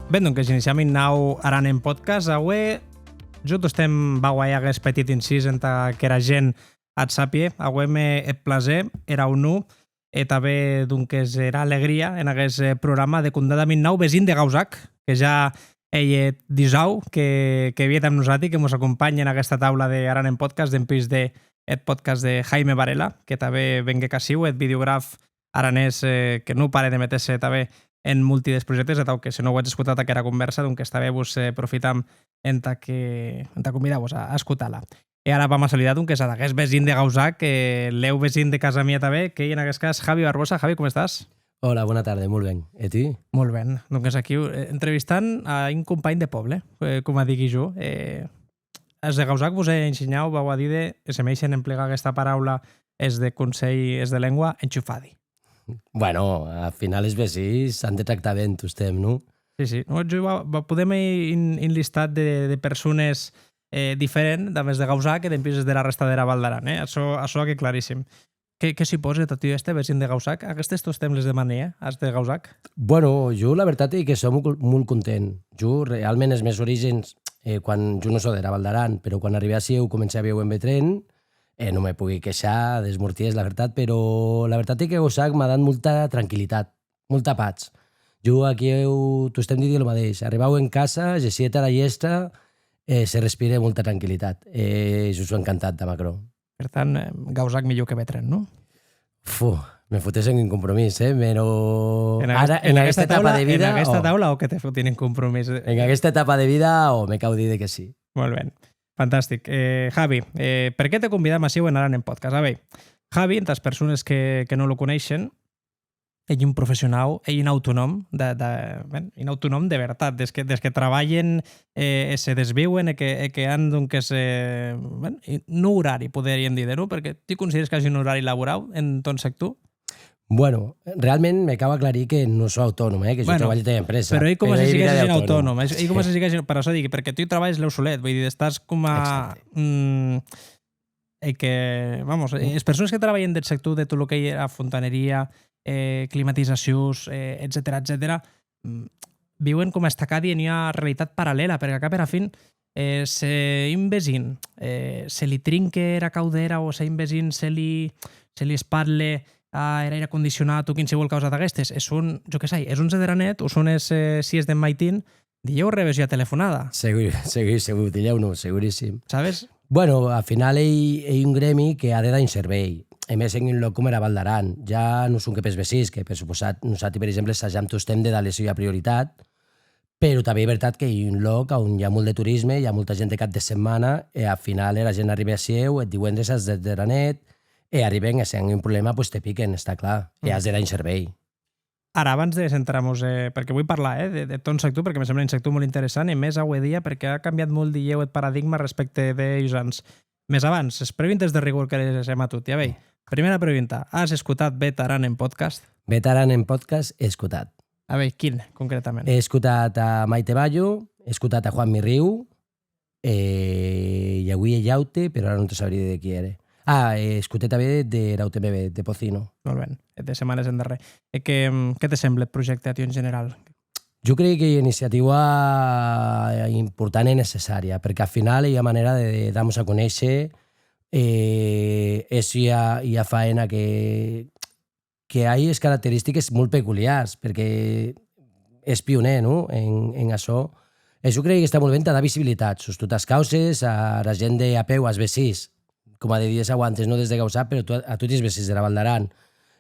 Bé, doncs iniciem un nou Aran en podcast. Avui jo estem bauai hagués petit incís entre que era gent et sàpie. Avui et plaser, era un nu, i també doncs era alegria en aquest programa de condat amb un nou vesin de Gausac, que ja ell disau que havia amb nosaltres, que ens acompanya en aquesta taula d'Aran en podcast, d'en pis de el podcast de Jaime Varela, que també vengue casiu, el videògraf aranès que no pare de meter-se també en múltiples projectes, que si no ho has escoltat aquesta conversa, doncs també vos aprofitam en convidar-vos a escoltar-la. I ara vam a saludar que és aquest vesin de Gausac, que l'eu vesin de casa mia també, que en aquest cas Javi Barbosa. Javi, com estàs? Hola, bona tarda, molt bé. I tu? Molt bé. Doncs aquí entrevistant a un company de poble, com a digui jo. Els de Gausac vos he ensenyat, vau a dir que se m'eixen emplegar aquesta paraula és de consell, és de llengua, enxufadi. Bueno, al final els vecins s'han de tractar bé, estem, no? Sí. No, jo podem enlistat de persones diferents, de més de Gausac, que d'empises de la resta de la Val d'Aran. Això que claríssim. Què s'hi posa, tio, vesin de Gausac? Aquestes tots temps les demania, els de Gausac? Bueno, jo la veritat és que som molt content. Jo realment els meus orígens, quan jo no soc de la Val d'Aran, però quan arribé a Sieu comencé a viure en Betren, no me pugui queixar dels mortiers, la veritat, però la veritat és que Gausac m'ha dat molta tranquil·litat, molta paz. Jo aquí t'ho estem dient el mateix. Arribau en casa, gessieta a la llesta, se respira molta tranquil·litat. Jo s'ho encantat de Macró. Per tant, Gausac millor que Betren, no? Me fotés en un compromís, però ara, en aquesta etapa de vida... En aquesta taula o que te fotin en compromís? En aquesta etapa de vida me cau dir que sí. Molt bé. Fantàstic. Javi, per què te convidam a Siu en Aran en podcast? A veure, Javi, entre les persones que no lo coneixen, ell un professional, ell un autònom, un autònom de veritat, des que treballen, se desviuen, que han doncs, no horari, podríem dir, no? Perquè tu consideres que hagi un horari laboral en ton sector? Bueno, realment me acaba aclarir que no soc autònom, que jo treballo en empresa. Però ell com a si sigués autònom. Ell com a si sigués... Per això dic, perquè tu treballes l'Eusolet, vull dir, estàs com a... que, vamos, les persones que treballen del sector de tot el que hi ha fontaneria, climatitzacions, etcètera, viuen com a estacadi en una realitat paral·lela, perquè a cap a la fin se invesin, se li trinque la caudera o se invesin, se li espatle a l'aire condicionat o qualsevol causa d'aquestes. És un, jo què sé, és un zederanet o són si és d'en Maitín, dieu rebes ja telefonada. Segur, dieu-no, seguríssim. Sabes? Bueno, al final hi ha un gremi que ha de dar un servei. A més, en un lloc com era Val d'Aran, ja no són que pels vecins, que per suposat nosaltres, per exemple, assajam tot estem de dar la seva prioritat, però també és veritat que hi ha un lloc on hi ha molt de turisme, hi ha molta gent de cap de setmana, i al final la gent arriba a Sieu, et diuen des de Ranet, i arriben, si hi ha un problema, doncs te piquen, està clar, i has de dar un servei. Ara, abans de centrar-nos, perquè vull parlar de ton sector, perquè em sembla un sector molt interessant, i més avui dia, perquè ha canviat molt, dieu, el paradigma respecte d'ells anys. Més abans, les preguntes de rigor que les hem a tot. Ja veig, primera pregunta, has escoltat Bet Aran en podcast? Bet Aran en podcast he escoltat. A veure, quin, concretament? He escoltat a Maite Bayo, he escoltat a Juan Mirriu, i avui a Llaute, però ara no te sabria de qui era. He escoltat també de l'UTMB, de Pocino. Molt bé, de setmanes endarrer. Què te sembla el projecte a tu en general? Jo crec que hi ha iniciativa important i necessària, perquè al final hi ha manera de dar-nos a conèixer, hi ha faena que hi ha característiques molt peculiars, perquè és pioner, no?, en això. Jo crec que està molt bé de dar visibilitat, a totes causes, a la gent de a peu, als vecins, com a de dies aguantes, no des de Gausac, però a tots els vecins de la Val d'Aran.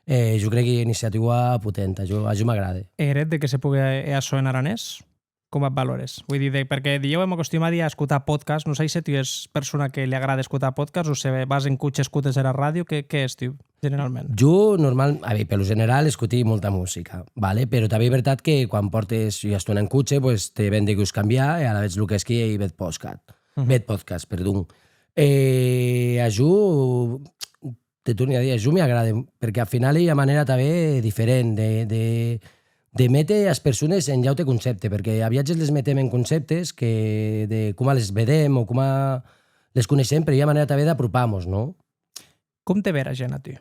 Jo crec que hi ha iniciativa potent, a jo m'agrada. Eret de que se pugui això en aranès? Com et valores? Vull dir, perquè jo hem acostumat a escoltar podcast, no sé si tu és persona que li agrada escoltar podcast o si vas en cotxe, escoltes a la ràdio, què és, tu, generalment? Jo, per lo general, escolto molta música, ¿vale? Però també és veritat que quan portes una estona en cotxe, pues, te ven de gust canviar, i ara veig el que és que hi ha Bet Podcast, perdó. A jo, te torno a dir, a jo m'agrada, perquè al final hi ha manera també diferent de metre les persones en llaute concepte, perquè a viatges les metem en conceptes de com les vedem o com les coneixem, però hi ha manera també d'apropar-nos, no? Com te ve la gent a tu?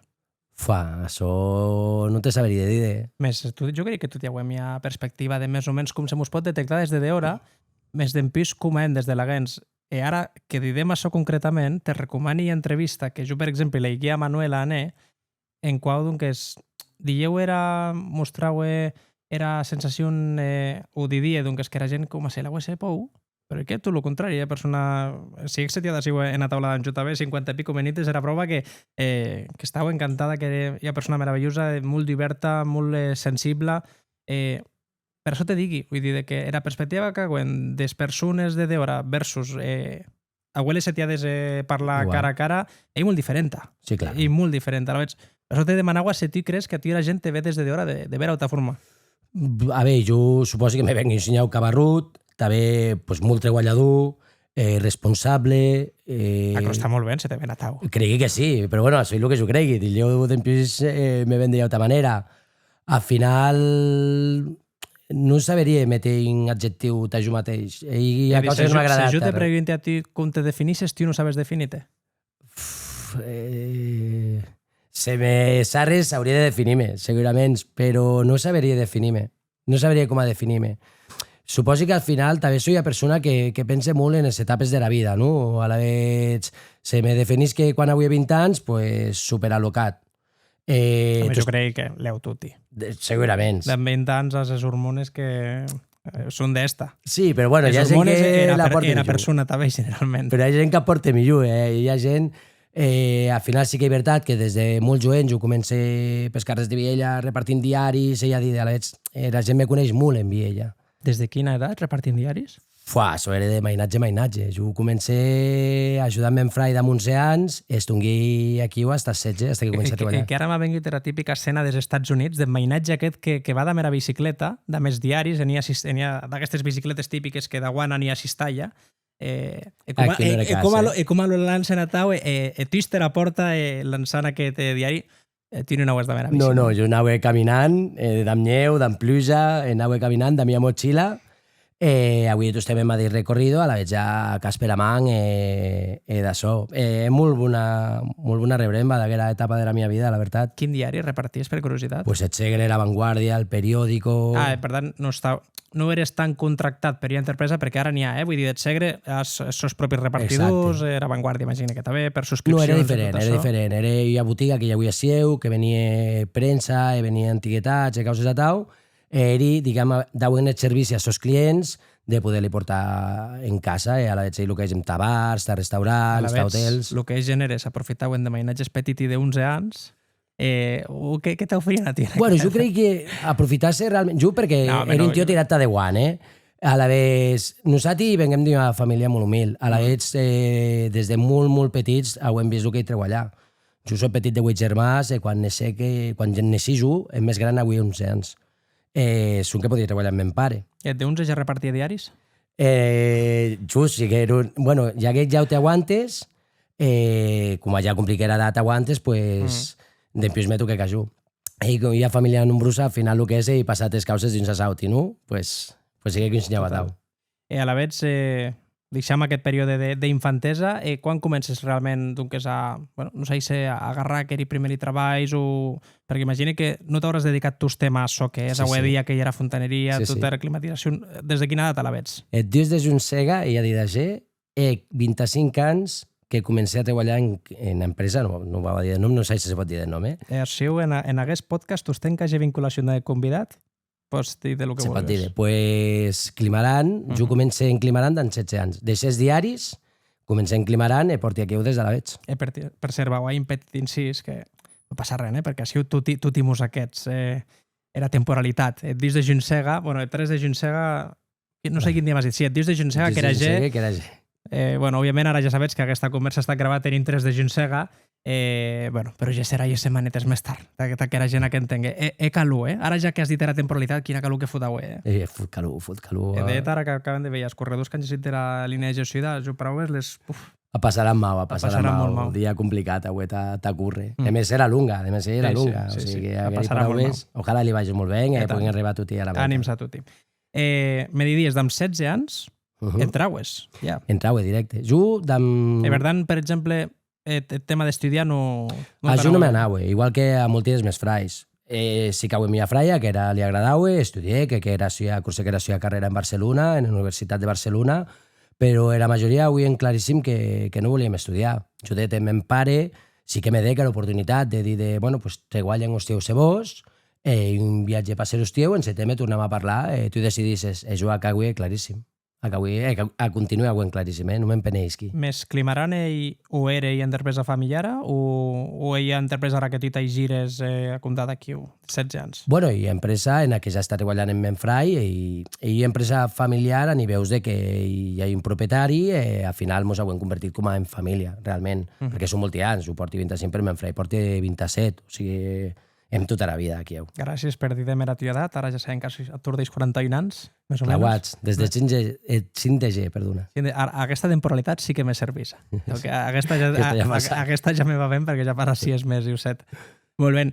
Això no te sabria dir. Més, jo crec que tu t'hi ha perspectiva de més o menys com se mos pot detectar des de hora, més d'en pis com des de la gens. I ara que didem això concretament, te recomani entrevista que jo, per exemple, la guia a Manuela Ané, en qual, doncs, dieu era, mostrau era sensació o didia, doncs, que era gent com a ser la USP pou, però que tot el contrari, persona... Si que se t'hi ha de ser en la taula d'en JB, 50 i pico menites, era prova que estava encantada, que era una persona meravellosa, molt diverta, molt sensible. Per això te digui, vull dir que la perspectiva que quan des persones de d'hora versus abueles se t'hi ha de parlar cara a cara, és molt diferent. Sí, clar. I molt diferent. Per això te demanava si tu creus que a ti la gent te ve des de d'hora de veure d'altra forma. A veure, jo suposo que me venc ensenyau cabarrut, també pues, molt treballador, responsable... Però està molt bé, se te ven a tau. Cregui que sí, però bueno, això és el que jo cregui. Jo després me ven d'altra manera. Al final no saberia metre un adjectiu ta jo mateix. I a causa que no m'ha agradat. Si jo te pregunto a ti com te definisses, tu no sabes definir-te? Se me sarres hauria de definir-me, segurament, però no saberia definir-me. No saberia com a definir-me. Suposo que al final també soy una persona que pensa molt en les etapes de la vida, no? A la vez, se me definís que quan havia 20 anys, pues superalocat. Jo crec que l'heu tutti. Segurament. De 20 anys, les hormones que són d'esta. Sí, però bueno, hi ha gent que la porta millor. Era persona també, generalment. Però hi ha gent que porta millor, hi ha gent... al final sí que és veritat que des de molt jovent jo comencé pels carrers de Viella repartint diaris, ella dit, la gent me coneix molt en Viella. Des de quina edat repartint diaris? Això era de mainatge. Jo comencé ajudant-me en frai amb 11 anys, estongui aquí o hasta 16, hasta que comencé a treballar. Que ara m'ha vengut la típica escena dels Estats Units, de mainatge aquest que va de mera bicicleta, de més diaris, d'aquestes bicicletes típiques que d'aguana n'hi ha cistalla, com lo lancen a tau, tiste la porta lançant aquest diari, tu no anaves de mera bicicleta. No, jo anava caminant, d'am neu, d'am pluja, anava caminant, de mia motxilla. Avui tu estem en Madrid recorrido, a la veig a Casper Amant d'això. Molt bona rebremba d'aquella etapa de la meva vida, la veritat. Quin diari reparties, per curiositat? Pues el Segre, La Vanguardia, El Periódico... Per tant, no eres tan contractat per una empresa, perquè ara n'hi ha, vull dir, el Segre, els propis repartidors, La Vanguardia, imagina que també, per subscripcions... No, era diferent. Era una botiga que hi havia seu, que venia premsa, venia antiguitats, causes de tau, diguem, dauen el servici als seus clients de poder-li portar en casa, a la vegada el que és en tabars, de restaurants, d'hotels... El que és gèneres aprofitaven de mainatges petit i de 11 anys, què t'oferien a ti? Bueno, jo crec que aprofitar-se realment... Jo perquè era un tio tirat de guant, A la vegada, nosaltres venim d'una família molt humil. A la vegada, des de molt petits, hem vist el que hi treballar. Jo soc petit de 8 germans, quan naixi jo, el més gran avui 11 anys. Són que podria treballar amb mon pare. I de 11 ja repartia diaris? Just, sí que era... Bueno, ja que ja ho t'aguantes, com ja compliquera edat aguantes, pues... Després me toca que jo. I com hi ha família nombrosa, al final el que és, he passat les causes dins a Sauti, no? Pues sí que ensenyava tau. A la vegada, deixem aquest període d'infantesa, quan comences realment no sé, a agarrar aquell primer treballs o... Perquè imagina que no t'hauràs dedicat tus temes a això, que és avui dia, que hi era fontaneria, tota la climatització. Des de quina data la veig? Des de Junsega, i a dir d'això, 25 anys que comencé a treballar en empresa, no va dir de nom, no sé si se pot dir de nom, Si en aquest podcast tu tens que hagi vinculació de convidat, pots dir de lo que vulguis. Se pot dir. Doncs Pues Climaran, jo comencé en Climaran d'en 16 anys. De 6 diaris, comencé en Climaran i porti aquí des de la veig. Per cert, va, un petit incís, que no passa res, perquè si tu timus aquests, era temporalitat. Et dius de Junsega, bueno, et tres de Junsega, no sé quin dia m'has dit, sí, et dius de Junsega, que era G. Òbviament ara ja sabeu que aquesta conversa està gravada en interès de Junsega, però ja serà setmanetes més tard, que era gent que entengui. Calor, Ara ja que has dit era temporalitat, quina calor que fotau, Fot calor. De ara que acaben de veure els corredors que han llegit de la línia de Geociuda, jo paraules les... A passar amb mau, un dia complicat, avui t'acurre. A més, era lunga, o sigui, ojalà li vagi molt bé, puguin arribar a tutti a la vegada. Ànims a tutti. Me diries, d'amb 16 anys, entraues, ja. Entraues directe. Jo, per tant, per exemple, el tema d'estudiar no... Això no m'anava, igual que a moltes més frais. Sí que avui m'hi fraia, que li agradava, estudié, que era cursé que era la carrera en Barcelona, en la Universitat de Barcelona, però la majoria avui en claríssim que no volíem estudiar. Jo de mon pare sí que me deca l'oportunitat de dir, bueno, pues te guanyen els teus sebós, un viatge per ser hostieu, en setembre tornem a parlar, tu decidisses, jo a Cagüe claríssim. A continuar avui claríssim, no m'empeneisqui. Més climaran o era ella entrepresa familiar o ella entrepresa raquetita i gires a comptar d'aquí 16 anys? Bueno, i empresa en la que ja està treballant en Menfrai i empresa familiar a nivells de que hi ha un propietari, al final mos hem convertit com en família, realment, perquè són molts anys, ho porti 25 per Menfrai, porti 27, o sigui, hem tota la vida aquí. Gràcies per dir de mera tua edat, ara ja sabem que atordeix 41 anys, més o menys. Clauats, des de 5 de G, perdona. Aquesta temporalitat sí que me servís. Aquesta ja me va bé perquè ja para 6 mesos i 7. Molt bé.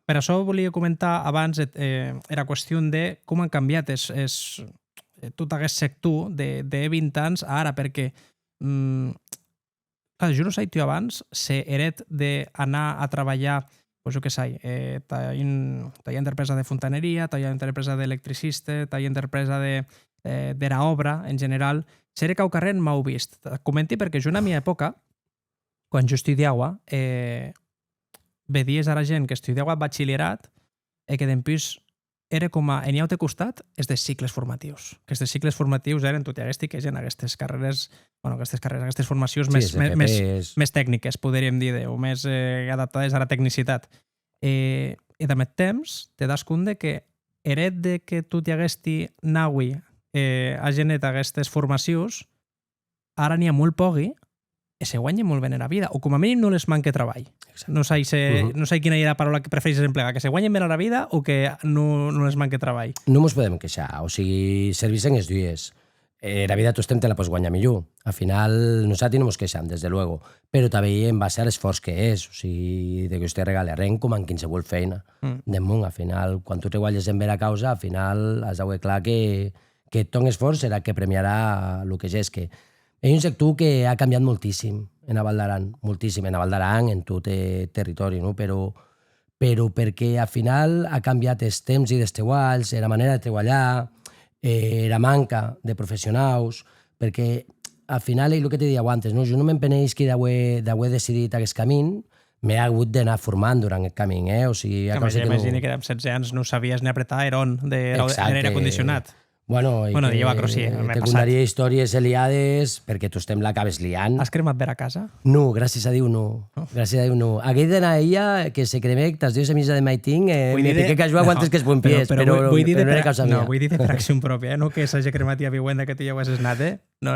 Per això volia comentar abans era qüestió de com han canviat tot aquest sector de 20 anys a ara, perquè jo no sé, tu abans, ser heret d'anar a treballar pues jo què sé, taller d'empresa de fontaneria, taller d'empresa d'electricista, taller d'empresa de la obra, en general, seré que al carrer m'heu vist. Et comenti perquè jo en la meva època, quan jo estudiava, vedies a la gent que estudiava batxillerat i que d'empís era com a, en altre costat, és de cicles formatius. Aquests cicles formatius eren, tu t'haguestis que en aquestes carreres, aquestes formacions més tècniques, podríem dir, o més adaptades a la tecnicitat. I de més temps te das compte que heret de que tu t'haguestis naui a genet aquestes formacions, ara n'hi ha molt pogui i se guanya molt bé en la vida, o com a mínim no les manca treball. No sé quina era la paraula que prefereixes emplegar, que se guanyen bé a la vida o que no les manca treball. No mos podem queixar, o sigui, servissen els dies. La vida tostem te la pots guanyar millor. Al final, nosaltres no mos queixam, des de luego, però també en base a l'esforç que és, o sigui, de que usted regala res com en qualsevol feina. Al final, quan tu treballes en vera causa, al final has de clar que ton esforç serà que premiarà el que és que és un sector que ha canviat moltíssim en Val d'Aran, moltíssim en Val d'Aran, en tot el territori, no? Però perquè al final ha canviat els temps i els treballs, la manera de treballar, la manca de professionals, perquè al final, és el que te deia antes, no? Jo no m'empeneix que d'haver decidit aquest camí, m'he hagut d'anar formant durant el camí, o sigui... Imagina que amb 16 anys no sabies ni apretar aeron de l'aire condicionat. Bueno, de llevar crossi, m'he te contaria històries liades perquè tu estem l'acabes liant. Has cremat bé a casa? No, gràcies a Déu no. Gràcies a Déu no. Hagué d'anar a ella, que se cremec, t'has dit a missa de maiting, me piqué que jo aguantes que es buen pies, però no era causa meva. No, vull dir de per acció pròpia, no que s'hagi cremat i viuenda que tu ja ho has esnat, No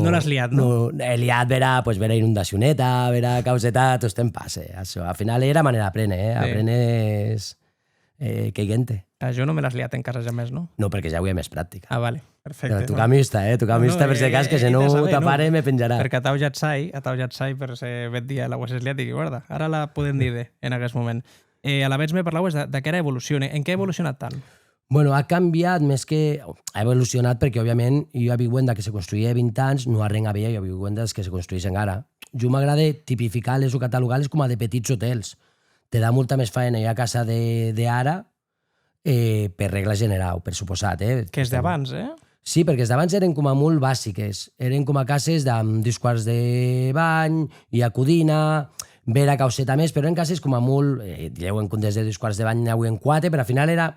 l'has liat, no? No, he liat, vera inundacioneta, vera causeta, tot estem passe. Això, al final era manera d'aprendre, aprenes caiguent-te. Jo no me l'has liat en casa ja més, no? No, perquè ja ho hi ha més pràctica. Ah, vale, perfecte. Tu camista, per si cas, que si no ta pare me penjarà. Perquè atau ja et sai per ser bet dia la huesses liat i guarda, ara la podem dir en aquest moment. A la vegada me parlaves de que era evolució. En què ha evolucionat tant? Bueno, ha canviat més que... Ha evolucionat perquè, òbviament, jo he vivut que se construïa 20 anys, no arrenga bé, jo he vivut que se construïssin ara. Jo m'agrada tipificar-les o catalogar-les com a de petits hotels. Te da molta més feina a casa d'ara, per regla general, per suposat. Que és d'abans, Sí, perquè els d'abans eren com a molt bàsiques. Eren com a cases amb 2 quarts de bany, i a codina, vera causeta més, però eren cases com a molt... Lleu en comptes de 2 quarts de bany, aneu en 4, però al final era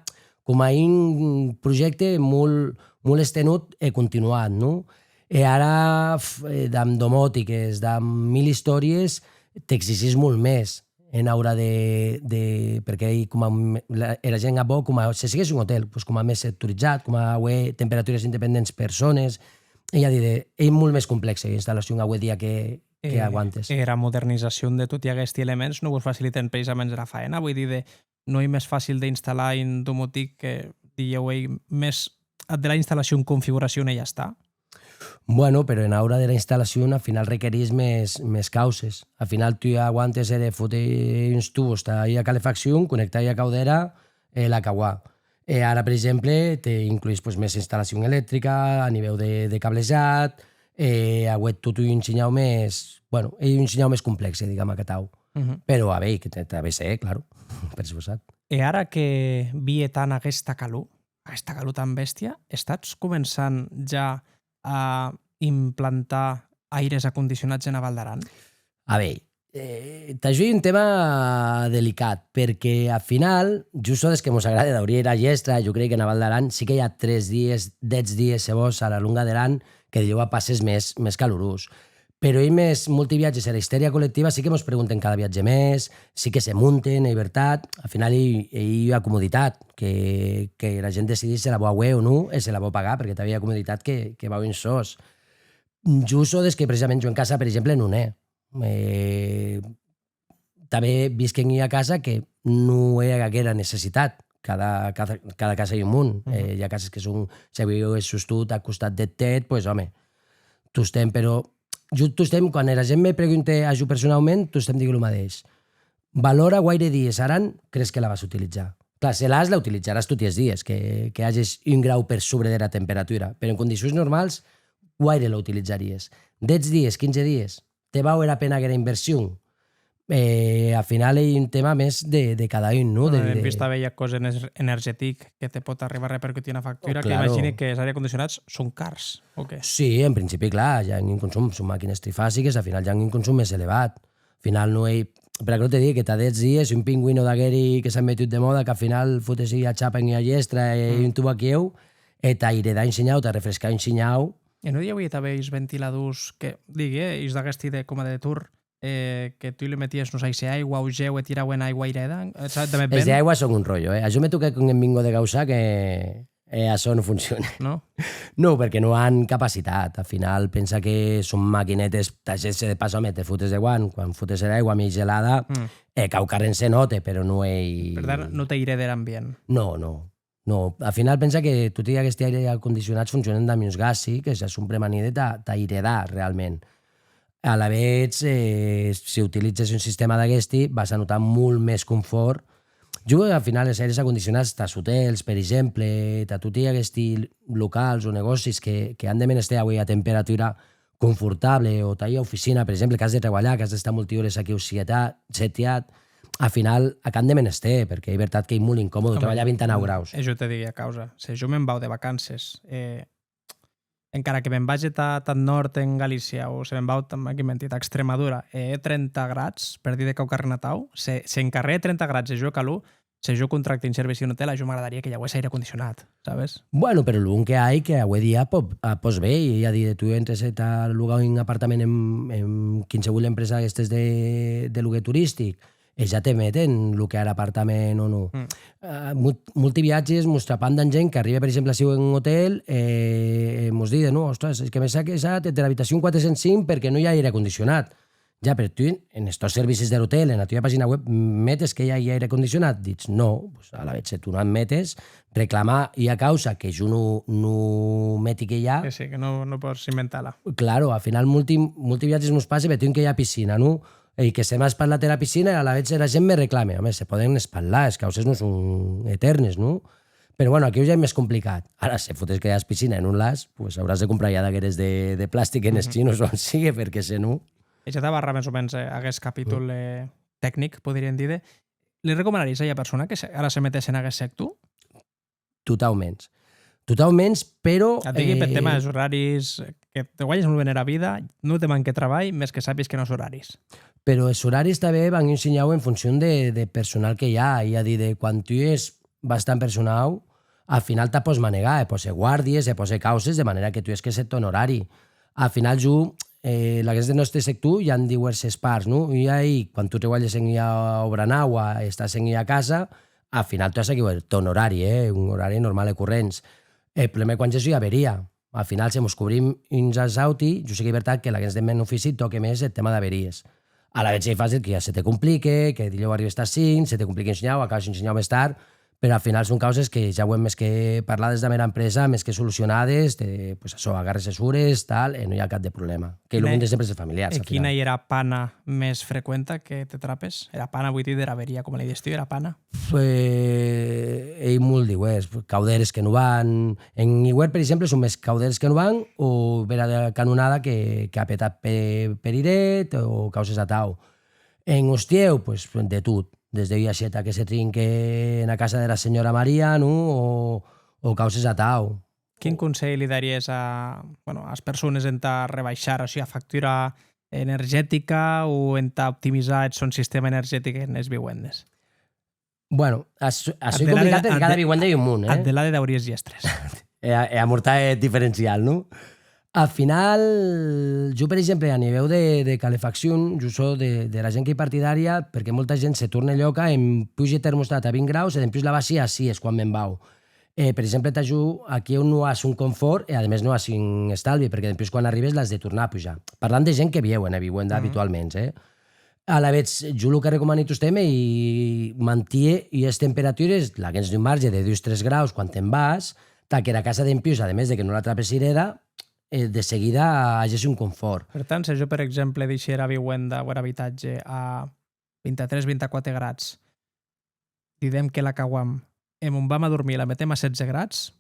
com a un projecte molt estenut i continuat, no? I ara, amb domòtiques, amb 1000 històries, t'exigís molt més en aura perquè la gent a bo, si sigués un hotel, com a més sectoritzat, com a temperatures independents per zones, ella diré, és molt més complexa la instal·lació avui dia que aguantes. La modernització de tot i aquests elements no vos faciliten precisament la feina, vull dir, no és més fàcil d'instal·lar un domòtic que, dieu, més de la instal·lació en configuració i ja està. Bueno, però en aura de la instal·lació al final requerís més causes. Al final tu ja aguantes de fotre uns tubos a calefacció, connectar a caldera, la cauà. Ara, per exemple, t'incluís més instal·lació elèctrica a nivell de cablejat, Aué tot un ensenyau més... Bueno, un ensenyau més complex, diguem, aquest au. Però, a veure, que també sé, claro, per suposat. I ara que vie tant aquesta calor tan bèstia, estàs començant ja a implantar aires acondicionats en a Val d'Aran? A veure, t'ajudo un tema delicat, perquè al final, just des que mos agrada d'obrir la llestra, jo crec que en a Val d'Aran sí que hi ha 3 dies, 10 dies segons a la lunga d'Aran que diu a passes més calorós. Però i més multiviatges a la histèria col·lectiva sí que mos pregunten cada viatge més, sí que se munten, en veritat. Al final hi ha comoditat, que la gent decidís si la vol o no, i se la vol pagar, perquè també hi ha comoditat que va en sos. Just des que precisament jo en casa, per exemple, no n'he. També visquem a casa que no hi haguera necessitat. Cada casa hi ha un munt. Hi ha cases que són, si havíeu sostut al costat de tet, doncs, home, tu estem, però tu estem, quan la gent me pregunta a jo personalment, tu estem dient el mateix. Valora guaire dies Aran, creus que la vas utilitzar? Clar, si la utilitzaràs tots els dies, que hagis un grau per sobre de la temperatura, però en condicions normals, guaire la utilitzaries. 10 dies, 15 dies, te vau la pena aquella inversió? Al final hi ha un tema més de cada un, no? En vista veia coses energètic que te pot arribar a repercutir una factura, que imagini que els aire condicionats són cars, o què? Sí, en principi, clar, hi ha un consum, són màquines trifàsiques, al final hi ha un consum més elevat. Al final no hi... Per això te dic que t'ha 10 dies, un pingüino d'agueri que s'han metut de moda, que al final fotes i a xapa i a llestra i un tubaquieu, t'aire d'ensenyau, t'ha refrescat ensenyau. I no dieu també els ventiladors que, digui, els d'aquest de com a de tour, que tu li meties, no sé, si aigua o geu i tiraven aigua aireda? Els d'aigua són un rotllo, eh? Això me toca con en Mingo de Gausà que això no funciona. No? No, perquè no han capacitat. Al final pensa que són maquinetes, t'agència de pas, home, te fotes de guant, quan fotes l'aigua mig gelada, cau carren se note, però no hi... Per tant, no t'aire de l'ambient. No. Al final pensa que tot i aquests aire condicionats funcionen amb uns gasos, que ja són premanida d'aïredar realment. A la vegada, si utilitzes un sistema d'aquesti, vas a notar molt més confort. Jo, al final, els aires acondicionats, als hotels, per exemple, a tots aquests locals o negocis que han de menester avui a temperatura confortable, o a oficina, per exemple, que has de treballar, que has d'estar moltes hores aquí setiat, al final, han de menester, perquè és veritat que és molt incòmode treballar a 29 graus. Això te digui a causa. Si jo me'n vau de vacances, encara que me'n vagi tan nord en Galícia o se me'n vau, aquí m'he dit, a Extremadura, 30 grads, per dir de cau carnatau, si en carrer 30 grads i jo calor, si jo contracte un servei en hotel, a jo m'agradaria que hi hagués aire condicionat, ¿sabes? Bueno, però l'únic que hi que avui dia pots bé, i ja dir, tu entres a llogar un apartament en qualsevol empresa d'aquestes de lloguer turístic, ja te meten el que era apartament o no. Multiviatges mos trapanden gent que arriba, per exemple, a un hotel, mos diuen, no, ostres, és que m'he saquejat de l'habitació 405 perquè no hi ha aire condicionat. Ja, però tu, en estos servicis de l'hotel, en la teva pàgina web, metes que hi ha aire condicionat? Dius, no, pues a la vegada, si tu no en metes, reclamar i a causa que jo no meti que hi ha... Sí, que no pots inventar-la. Claro, al final multiviatges mos passa, però que hi ha piscina, no? I que se m'ha espatllat a la piscina i a la vegada la gent me reclama. Home, se poden espatlar, les causes no són eternes, no? Però bueno, aquí ja és més complicat. Ara, si fotes que hi ha piscina en un las, pues hauràs de comprar ja d'aqueres de plàstic en els xinos o on sigui, perquè si no... Això te barra més o menys aquest capítol tècnic, podríem dir. Li recomanaries a aquella persona que ara se metés en aquest sector? Totalment, però... Et digui per tema dels horaris, que te guanyes molt bé a la vida, no te manque treball, més que sàpis que no és horaris. Però els horaris també van ensenyar en funció de personal que hi ha. I a dir, quan tu és bastant personal, al final te pots manegar, pots guàrdies, pots causes, de manera que tu és que set ton horari. Al final, jo, d'aquest del nostre sector, hi ha diverses parts, no? I ahí, quan tu treballes en Obranau, estàs en a casa, al final tu has seguit ton horari, un horari normal i corrents. El problema és quan ja hi averia. Al final, si ens cobrim uns als auti, jo sé que és veritat que d'aquest del ofici toca més el tema d'averies. A la vegada és fàcil que ja se te complique, que dilluns arribes a 5, se te compliqui ensenyar, acabes ensenyar més tard, però al final són causes que ja ho hem més que parlades de la meva empresa, més que solucionades, pues això, agarres assessures, tal, no hi ha cap de problema. Que el munt de sempre és familiar. Quina era pana més freqüenta que te trapes? Era pana, vull dir, de l'averia, com li dius tu, era pana? Ell molt diu, cauderes que no van... En Iguer, per exemple, són més cauderes que no van o vera de canonada que ha petat per iret o causes a tau. En Hostieu, pues, de tot. Des de Iaxeta que se trinque en la casa de la senyora Maria, no? o causes a tau. Quin consell li daries a les persones en rebaixar a factura energètica o en optimitzar el son sistema energètic en les vivendes? Bueno, això és complicat perquè cada vivenda hi ha un munt. Et de la de dauries llestres. Amortar diferencial, no? Al final, jo, per exemple, a nivell de calefacció, jo soc de la gent que hi partidària perquè molta gent se torna lloca, em puja termostat a 20 graus i després la baixi a 6 quan me'n vau. Per exemple, t'ajudo, aquí on no has un confort i, a més, no has un estalvi, perquè després quan arribes l'has de tornar a pujar. Parlant de gent que viuen a vivenda habitualment, A la vegada, jo el que recomano a tothom és mantenir les temperatures, la que ens d'un marge de 2-3 graus quan te'n vas, que la casa d'en pius, a més de que no la trapesirera, de seguida hagis un confort. Per tant, si jo, per exemple, deixera vivenda o habitatge a 23-24 grads, diem que la cauam, on vam a dormir, la metem a 16 grads,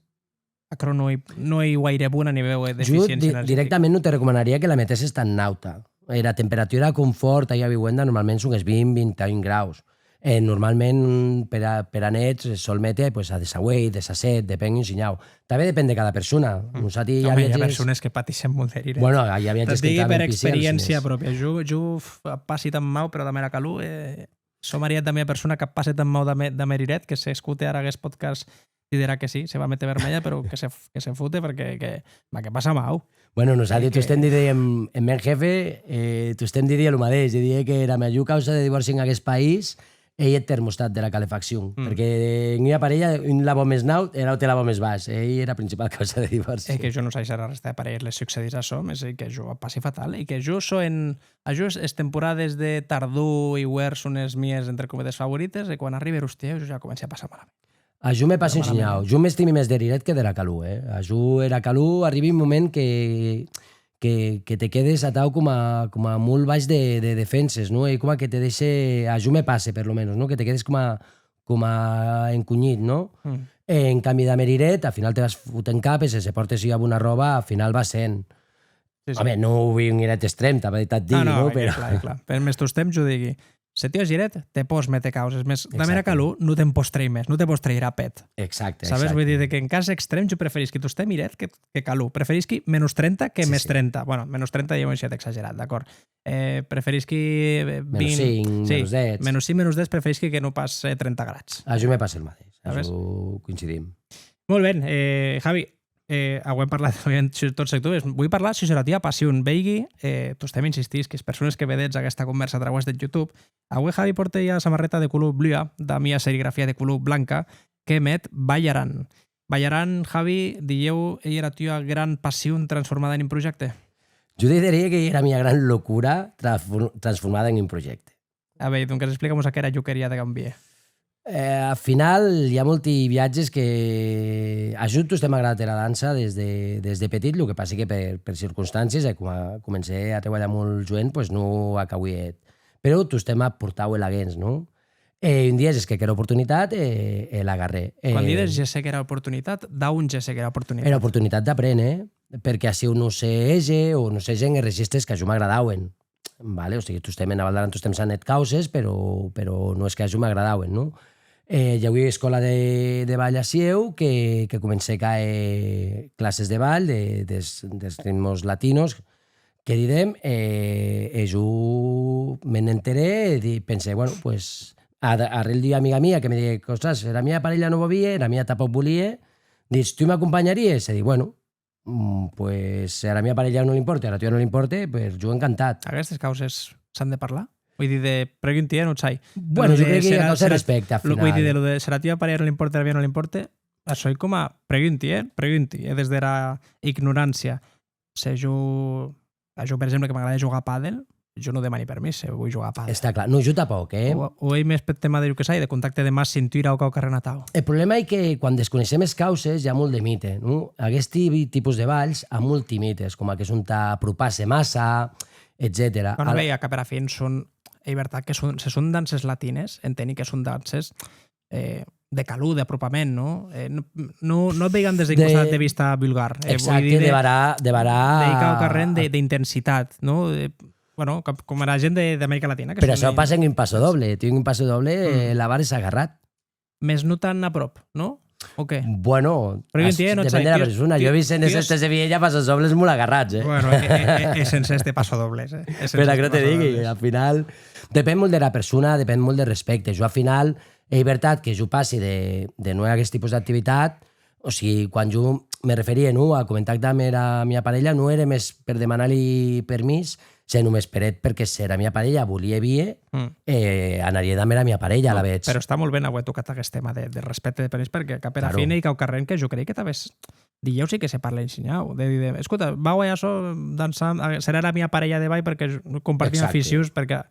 però no hi guaire bona a nivell d'eficiència energètica. Jo directament no te recomanaria que la metessis tan nauta. La temperatura de confort a vivenda normalment són els 20-21 graus. Normalment, per a nets, sol metre a 18, 17, depèn d'un sinyau. També depèn de cada persona. Hi ha persones que pateixen molt d'eriret. Bueno, hi ha viatges que per experiència pròpia. Jo passi tan mau, però també la calor. Som ariat també persona que passi tan mau de meriret, que s'escute ara aquest podcast i dirà que sí, se va metre vermella, però que se fute perquè que passa mau. Bueno, nosaltres tu estem dient, en meu jefe, tu estem dient el mateix. Diria que la major causa de divorci en aquest país ell és termostat de la calefacció, perquè en una parella un lavabo més naut era un lavabo més baix. Ell era la principal causa de divorci. Que jo no sé si la resta de parelles les succeís això, és que jo passi fatal, i que jo so en... Això és temporades de tardor i huer són les mies, entre cometes, favorites, i quan arriba hòstia, jo ja començo a passar malament. A jo me passa un senyal. Jo m'estimi més d'eriret que de la calor. A jo era calor, arriba un moment que te quedes atau com a molt baix de defenses, no? I com que te deixa... A jo me passa, per lo menos, no? Que te quedes com a encunyit, no? En canvi de meriret, al final te vas fotent capes, si portes alguna roba, al final va sent. Home, no ho vull un iret extrem, també t'et digui, no? Clar. Per més tus temps, jo digui, si tio giret, te pots metre causes. Més, la mera calor no te'n pots treir més, no te pots treir a pet. Exacte. Sabes? Vull dir que en cas extrem jo preferís que tu estem miret que calor. Preferís que menys 30 que més 30. Bueno, menys 30 ja ho he deixat exagerat, d'acord. Preferís que... Menys 5, menys 10. Menys 5, menys 10, preferís que no pas 30 grads. A jo me passa el mateix. A jo coincidim. Molt bé. Javi, ho hem parlat en tots sectors. Vull parlar si la tia passió veigui, tu estem insistís que les persones que vedets aquesta conversa a través de YouTube, avui Javi porta ja la samarreta de color blua, de mia serigrafia de color blanca, que emet Ballaran. Ballaran, Javi, dieu, ell era tia gran passió transformada en un projecte? Jo diria que era la meva gran locura transformada en un projecte. A veure, doncs explica'm a què era Lluqueria de Gambier. Al final hi ha molts viatges que a tu estem agradat la dansa des de petit, el que passa que per circumstàncies, quan comencé a treballar molt jovent, pues no acabuiet. Però tu estem a portar eleguents, no? Un dia és que era oportunitat l'agarré. Quan dius ja sé que era oportunitat, d'on ja sé que era oportunitat? Era oportunitat d'aprendre, perquè així no sé ege o no sé gent els registres que a jo m'agradaven. Vale? O sigui, tu estem en Naval d'Aran, tu estem sanet causes, però no és que a jo m'agradaven, no? Hi havia escola de ball a Sieu que comencé a caer classes de ball, dels ritmos latinos, que direm, jo me n'enteré i pensé, bueno, pues, arrel d'una amiga mia que me digui, ostres, la meva parella no volia, la meva tampoc volia, dius, tu m'acompanyaries? I dic, bueno, pues a la meva parella no li importa, a la teva no li importa, pues jo encantat. Aquestes causes s'han de parlar? Vull dir, pregunti, no ho sé. Bueno, jo crec que hi ha causa de respecte, al final. Vull dir, de si a la teva parella no li importa, a la meva no li importa, això com a pregunti, des de la ignorància. Si jo, per exemple, que m'agrada jugar a pàdel, jo no demani permís, vull jugar a pàdel. Està clar. No, jo tampoc, O ell més per tema de, jo què sé, de contacte de más cintura o cau carrer natal. El problema és que quan desconeixem les causes hi ha molt de mite, no? Aquest tipus de balls ha molt mites, com que són apropar-se massa, etc. Bueno, veia que per a fi són, és veritat que se són danses latines, entenc que són danses de calú, d'apropament, no? No et veiem des d'un costat de vista vulgar. Exacte, de varar... De cau carrer d'intensitat, no? Bueno, com a la gent d'Amèrica Latina. Però això passa en un passo doble. Tinc un passo doble, la bar és agarrat. Més no tan a prop, no? O què? Bueno, depèn de la persona. Jo he vist en estes de Viella passos dobles molt agarrats, Bueno, és sense este passo dobles, Espera que no te digui, al final... Depèn molt de la persona, depèn molt de respecte. Jo, al final, és veritat que jo passi de no aquest tipus d'activitat, o sigui, quan jo me referia a contactar amb la meva parella, no era més per demanar-li permís, sinó només perquè si la meva parella volia vir, anaria amb la meva parella, la veig. Però està molt ben avui tocat aquest tema de respecte de permís, perquè cap a fina i cau carrer, que jo crec que també dijous sí que se parla ensenyau. De dir, escolta, vau allà dansant, serà la meva parella de ball perquè compartim aficions, perquè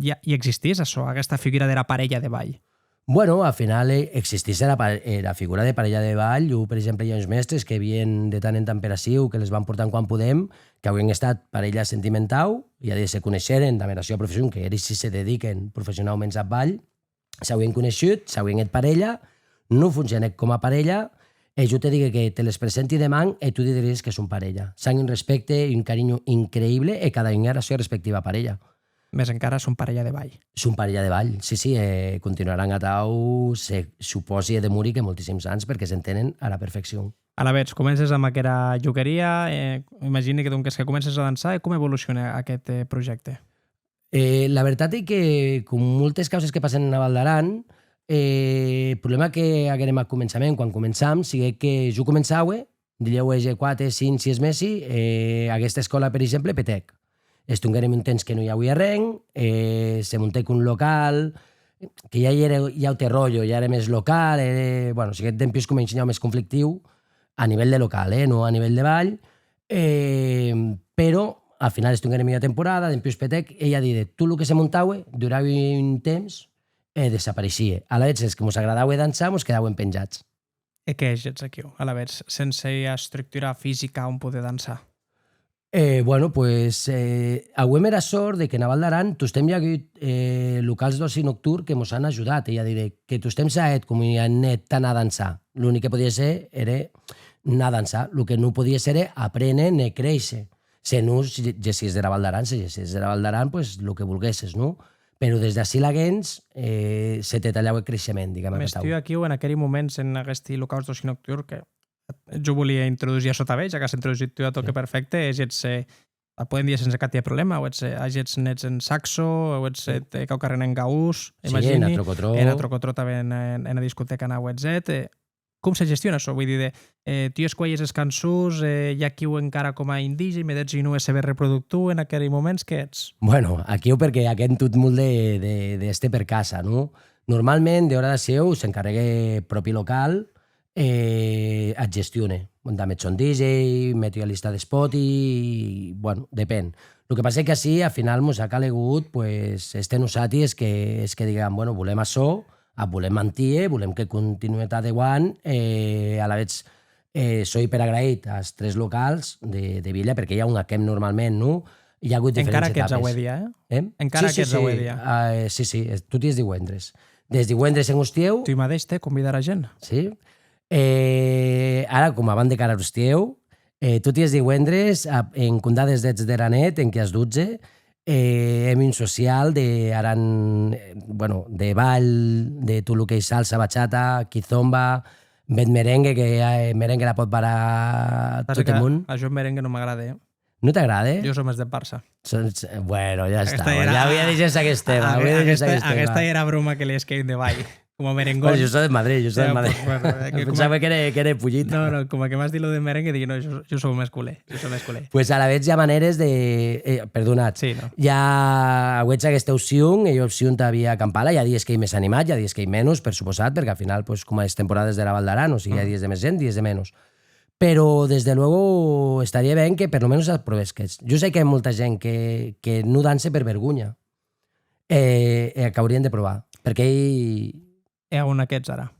ja existís això, aquesta figura de la parella de ball. Bueno, al final existís la figura de parella de ball. Jo, per exemple, hi ha uns mestres que havien de tant en tant per ací, que les van portant quan podem, que havien estat parella sentimental, i se coneixeren també la seva professió, que ells sí se dediquen professionalment al ball, s'havien coneixut, s'havien fet parella, no funcionen com a parella, i jo te dic que te les presenti demà i tu diries que són parella. S'han un respecte i un carinyo increïble i cada un ha la seva respectiva parella. Més encara són parella de ball. Són parella de ball, sí, continuaran a tau, se suposi de morir que moltíssims anys perquè s'entenen a la perfecció. A la veig, comences amb aquella jugueria, imagini que comences a dansar, com evoluciona aquest projecte? La veritat és que, com moltes causes que passen a Val d'Aran, el problema que haguem al començament, quan començam, sigui que jo començava, dieu 4, 5, 6 mesos, aquesta escola, per exemple, Petec. Estunguérem un temps que no hi havia res, se muntec un local, que ja té rotllo, ja era més local, bueno, si aquest temps com a ensenyar més conflictiu, a nivell de local, no a nivell de ball, però al final estunguérem una temporada, d'en Pius Petec, ella dit, tu el que se muntava, durava un temps, desapareixia. A la vegada, els que ens agradava dansar, ens quedaven penjats. I què és aquí? A la vegada, sense estructura física on poder dansar? Bueno, pues, avui era sort de que a Val d'Aran tostem hi ha hagut locals d'oci nocturn que ens han ajudat. Ja diré que tostem s'ha com hi ha net tant a dansar. L'únic que podia ser era anar a dansar. El que no podia ser era aprendre ni créixer. Si no, si és de la Val d'Aran, si és de la Val d'Aran, pues el que volguessis, no? Però des d'ací la gens se te tallava el creixement, diguem. M'estiu aquí en aquells moments en aquests locals d'oci nocturn que jo volia introduir a sota ja que has introduït tu a toque perfecte, podem dir sense cap problema, o ets nets en saxo, o ets cau carrer en gaús, imagini, en a Trocotró també en la discoteca en Auetzet. Com se gestiona això? Vull dir, tu escolles els cançons, hi ha qui ho encara com a indígena, i m'edets un USB reproductor en aquells moments, què ets? Bueno, aquí perquè aquest tot molt d'este per casa, no? Normalment, d'hora de seu, s'encarrega propi local, et gestione. També ets un DJ, meto a llista d'espot i, bueno, depèn. El que passa és que així, al final, ens ha calegut, pues, este nosaltres és que diguem, bueno, volem això, volem mentir, volem que continuï adequant, a la vegada soy hiperagraït als 3 locals de Villa, perquè hi ha un AQUEM normalment, no? Hi ha hagut diferents etapes. Encara que ets avui dia, Encara que ets avui dia. Sí, tu t'hi és divendres. Des divendres en Hostieu... Tu mateix te convidar a gent. Sí. Ara, com abans de cara a Hostieu, tu t'hi és divendres en Condades d'Ets d'Eranet, en què has 12, hem un social de ball, de tot el que és salsa, bachata, kizomba, bet merengue, que merengue la pot parar tot el món. Això merengue no m'agrada, No t'agrada? Jo som més de Barça. Bueno, ja està. Ja havia de ser aquest tema. Aquesta era broma que li esqueim de ball. Com a merengón. Bueno, jo soc de Madrid, Pensava que era Pullita. No, com que m'has dit lo de merengue, dic, no, jo soc més culer. Pues a la vegada hi ha maneres de... Perdonat. Sí, no. Hi ha aquesta opció, i opció t'havia a Campala, hi ha dies que hi més animat, hi ha dies que hi menys, per suposat, perquè al final, pues, com a les temporades de la Val d'Aran, o sigui, hi ha dies de més gent, dies de menys. Pero, desde luego, estaría bien que per lo menos el provesques. Jo sé que hi ha molta gent que no dansa per vergonya, que haurien de provar, perquè Hi ha un d'aquests ara.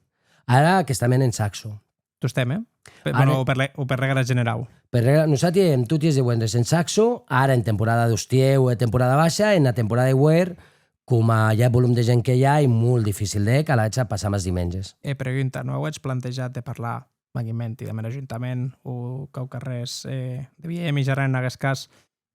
ara que estem en saxo. Tu estem, Ara- o per regla general. Per regla, nosaltres hem tutis de divendres en saxo, ara en temporada d'hostieu o temporada baixa, en la temporada de Weir, com hi ha volum de gent que hi ha, i molt difícil que la vaig a passar els diumenges. Pregunta, no heu plantejat de parlar vaguament i de l'Ajuntament o cau carrers de Via Mitjana en aquest cas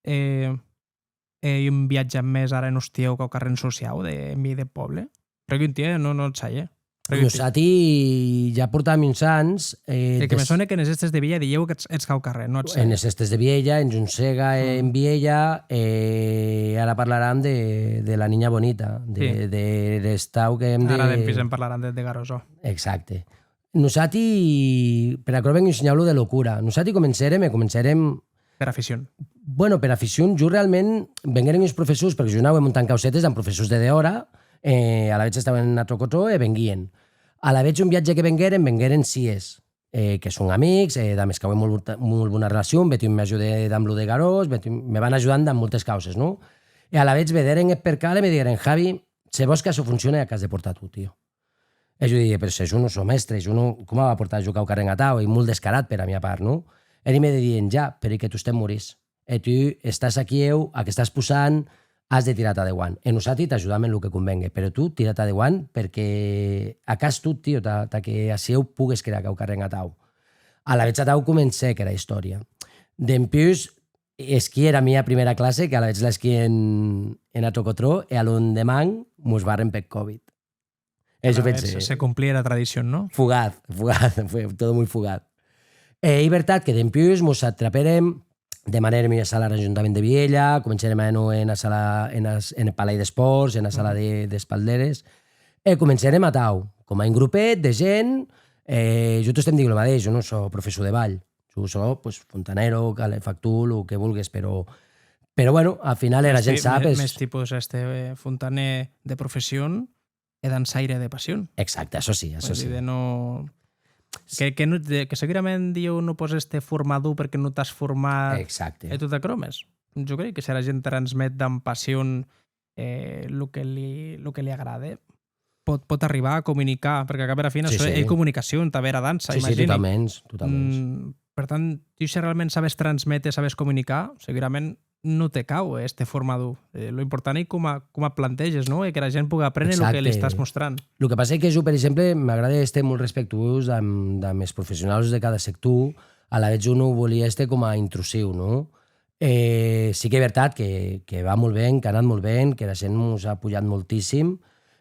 un viatge més ara en hostieu cau carrer en social de mi de poble? Pregunti, no et sei, Nosaltres ja portàvem uns anys... que me sona que en les estes de Villa dieu que ets cau carrer, no et sei. En les estes de Viella, en Junsega, en Viella, ara parlarem de la Niña Bonita, de l'estau que hem de... Ara després en parlaran de Garosó. Exacte. Nosaltres, per acabar ben ensenyar-lo de locura, nosaltres començarem... Per afició. Bueno, per afició, jo realment vengueren els professors, perquè jo anava muntant causetes amb professors de d'hora, a la vegada estaven a Trocotó i venguien. A la vegada un viatge que vengueren sies, que són amics, dames que ho molt bona relació, Betim m'ajuda amb lo de Garós, me van ajudant amb moltes causes, no? I a la vegada vederen per cal i me digueren, Javi, se vols que això funcione, que has de portar tu, tio. I jo diria, però si jo no soc mestre, com va portar a jugar a carrer Atau? I molt descarat per a mi a part, no? I me diuen, ja, però que tu estem morís. I tu estàs aquí, a que estàs posant, has de tirar-te de guant. I nosaltres t'ajudam en el que convengui, però tu tira-te de guant perquè a cas tu, tio, que així pugues crear cau carrer Atau. A la vegada Atau comencé que era història. Dempius, esquí era mia primera classe, que a la vegada l'esquí en Atocotró, i a l'endemà mos barren per Covid. Eso pensé. Se cumplía la tradición, ¿no? Fugaz, fue todo muy fugaz. I veritat que dempius mos atraperem, demanem a sala a l'Ajuntament de Viella, començarem a anar en el Palai d'Esports, en la sala d'Espalderes, i començarem a Tau, com a un grupet de gent. Jo t'estem dient el mateix, jo no soc professor de ball, jo soc fontanero, calefactul, el que vulguis, però bueno, al final la gent sap... Més tipus fontaner de professió i dansaire de passió. Exacte, això sí, això sí. Que segurament diu no poses formador perquè no t'has format i tot de cromes. Jo crec que si la gent transmet amb passió el que li agrada, pot arribar a comunicar, perquè a cap a la fi això és comunicació, també era dansa, imagini. Sí, totalment. Per tant, si realment sabes transmetre, sabes comunicar, segurament no te cau formador. Lo important és com a planteges, no? Que la gent pugui aprendre el que li estàs mostrant. El que passa és que jo, per exemple, m'agrada estar molt respectuós amb els professionals de cada sector. A la vegada jo no volia estar com a intrusiu, no? Sí que és veritat que va molt bé, que ha anat molt bé, que la gent ens ha pujat moltíssim.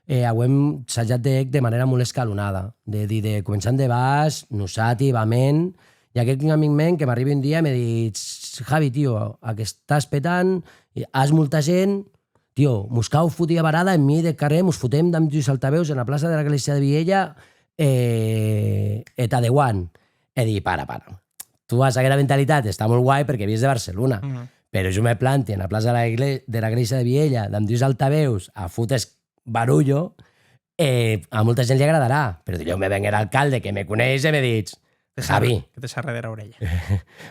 Ho hem assajat de manera molt escalonada, de començant de baix, nosaltres, vament. I aquest amic meu que m'arriba un dia i m'ha dit, Javi, tio, a que estàs petant, has molta gent, tio, mos cau fotia varada en mi de carrer, mos fotem d'amb lluís altaveus en la plaça de l'església de Viella et adeuant. He dit, para. Tu has aquella mentalitat, està molt guai perquè vies de Barcelona, però jo me planti en la plaça de l'església de Viella d'amb lluís altaveus a fotes barullo, a molta gent li agradarà, però jo me vengué l'alcalde que me coneix i m'he dit, Javi. Que te xerra de l'orella.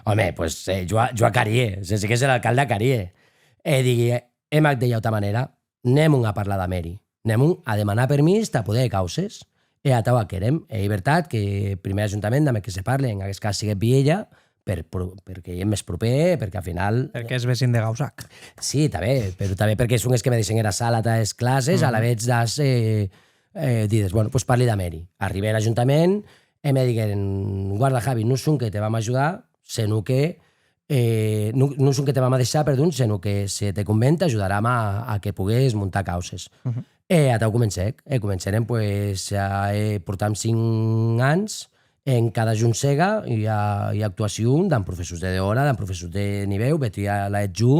Home, pues jo a Carié, sí que és l'alcalde a Carié. Digui, hem de llauta manera, anem a parlar d'Ameri, anem a demanar permís a poder causes, i a tau a querem. És veritat que el primer ajuntament amb el que se parli, en aquest cas sigui Viella, perquè hi és més proper, perquè al final... Perquè és vecin de Gausac. Sí, també, però també perquè són els que me deixen a la sala a les classes, a la vegada das... dius, bueno, doncs parli d'Ameri. Arribé a l'Ajuntament, i me digueren, guarda, Javi, no són que te vam ajudar, sinó que no són que te vam deixar, perdó, sinó que si te conven t'ajudarem a que pugues muntar causes. A tau començarem, portam 5 anys en cada junsega hi ha actuació d'en professors d'hora, d'en professors de nivell, beti a l'ETJU,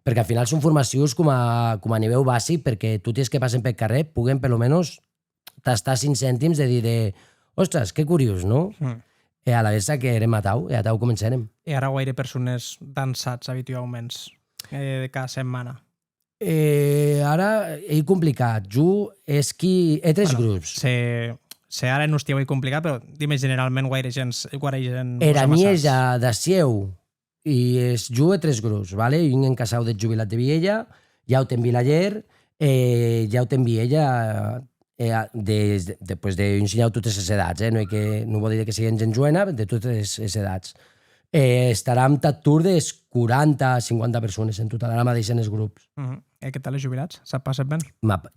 perquè al final són formacions com a nivell bàsic perquè tots els que passen pel carrer puguen per almenys tastar 5 cèntims de dir ostres, que curiós, no? I a la vegada que érem a Tau començarem. I ara guaire persones dansats habitualment cada setmana? Ara és complicat. Jo és que... He 3 grups. se ara no estiu complicat, però dime generalment guaire gent Era mi és d'acieu i es juga 3 grups, ¿vale? Jo en casau de jubilat de Viella, ja ho ten Vilaller, ja ho ten Viella després d'ensenyar totes les edats, no vol dir que siguin gent joena, de totes les edats. Estarà amb tot tour de 40-50 persones en total, ara mateix en els grups. Què tal els jubilats? Se't passet ben?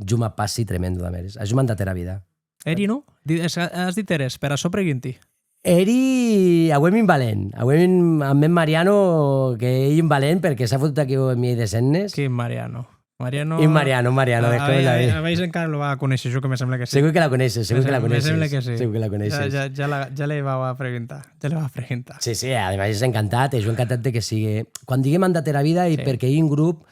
Jo me passi tremendo de meres. Això m'ha dat la vida. Eri, no? Has dit eres, per això pregunti. Eri, avui invalent. Avui amb en Mariano, que ell invalent, perquè s'ha fotut aquí amb mi de sennes. Quin Mariano? Mariano... I Mariano. A veure, encara el va conèixer, jo que me sembla que sí. Segur que la coneixes, Me sembla que sí. Segur que la coneixes. Ja li va preguntar. Sí, además és encantat, és encantat de que sigui... Quan diguem han de la vida, i perquè hi ha un grup,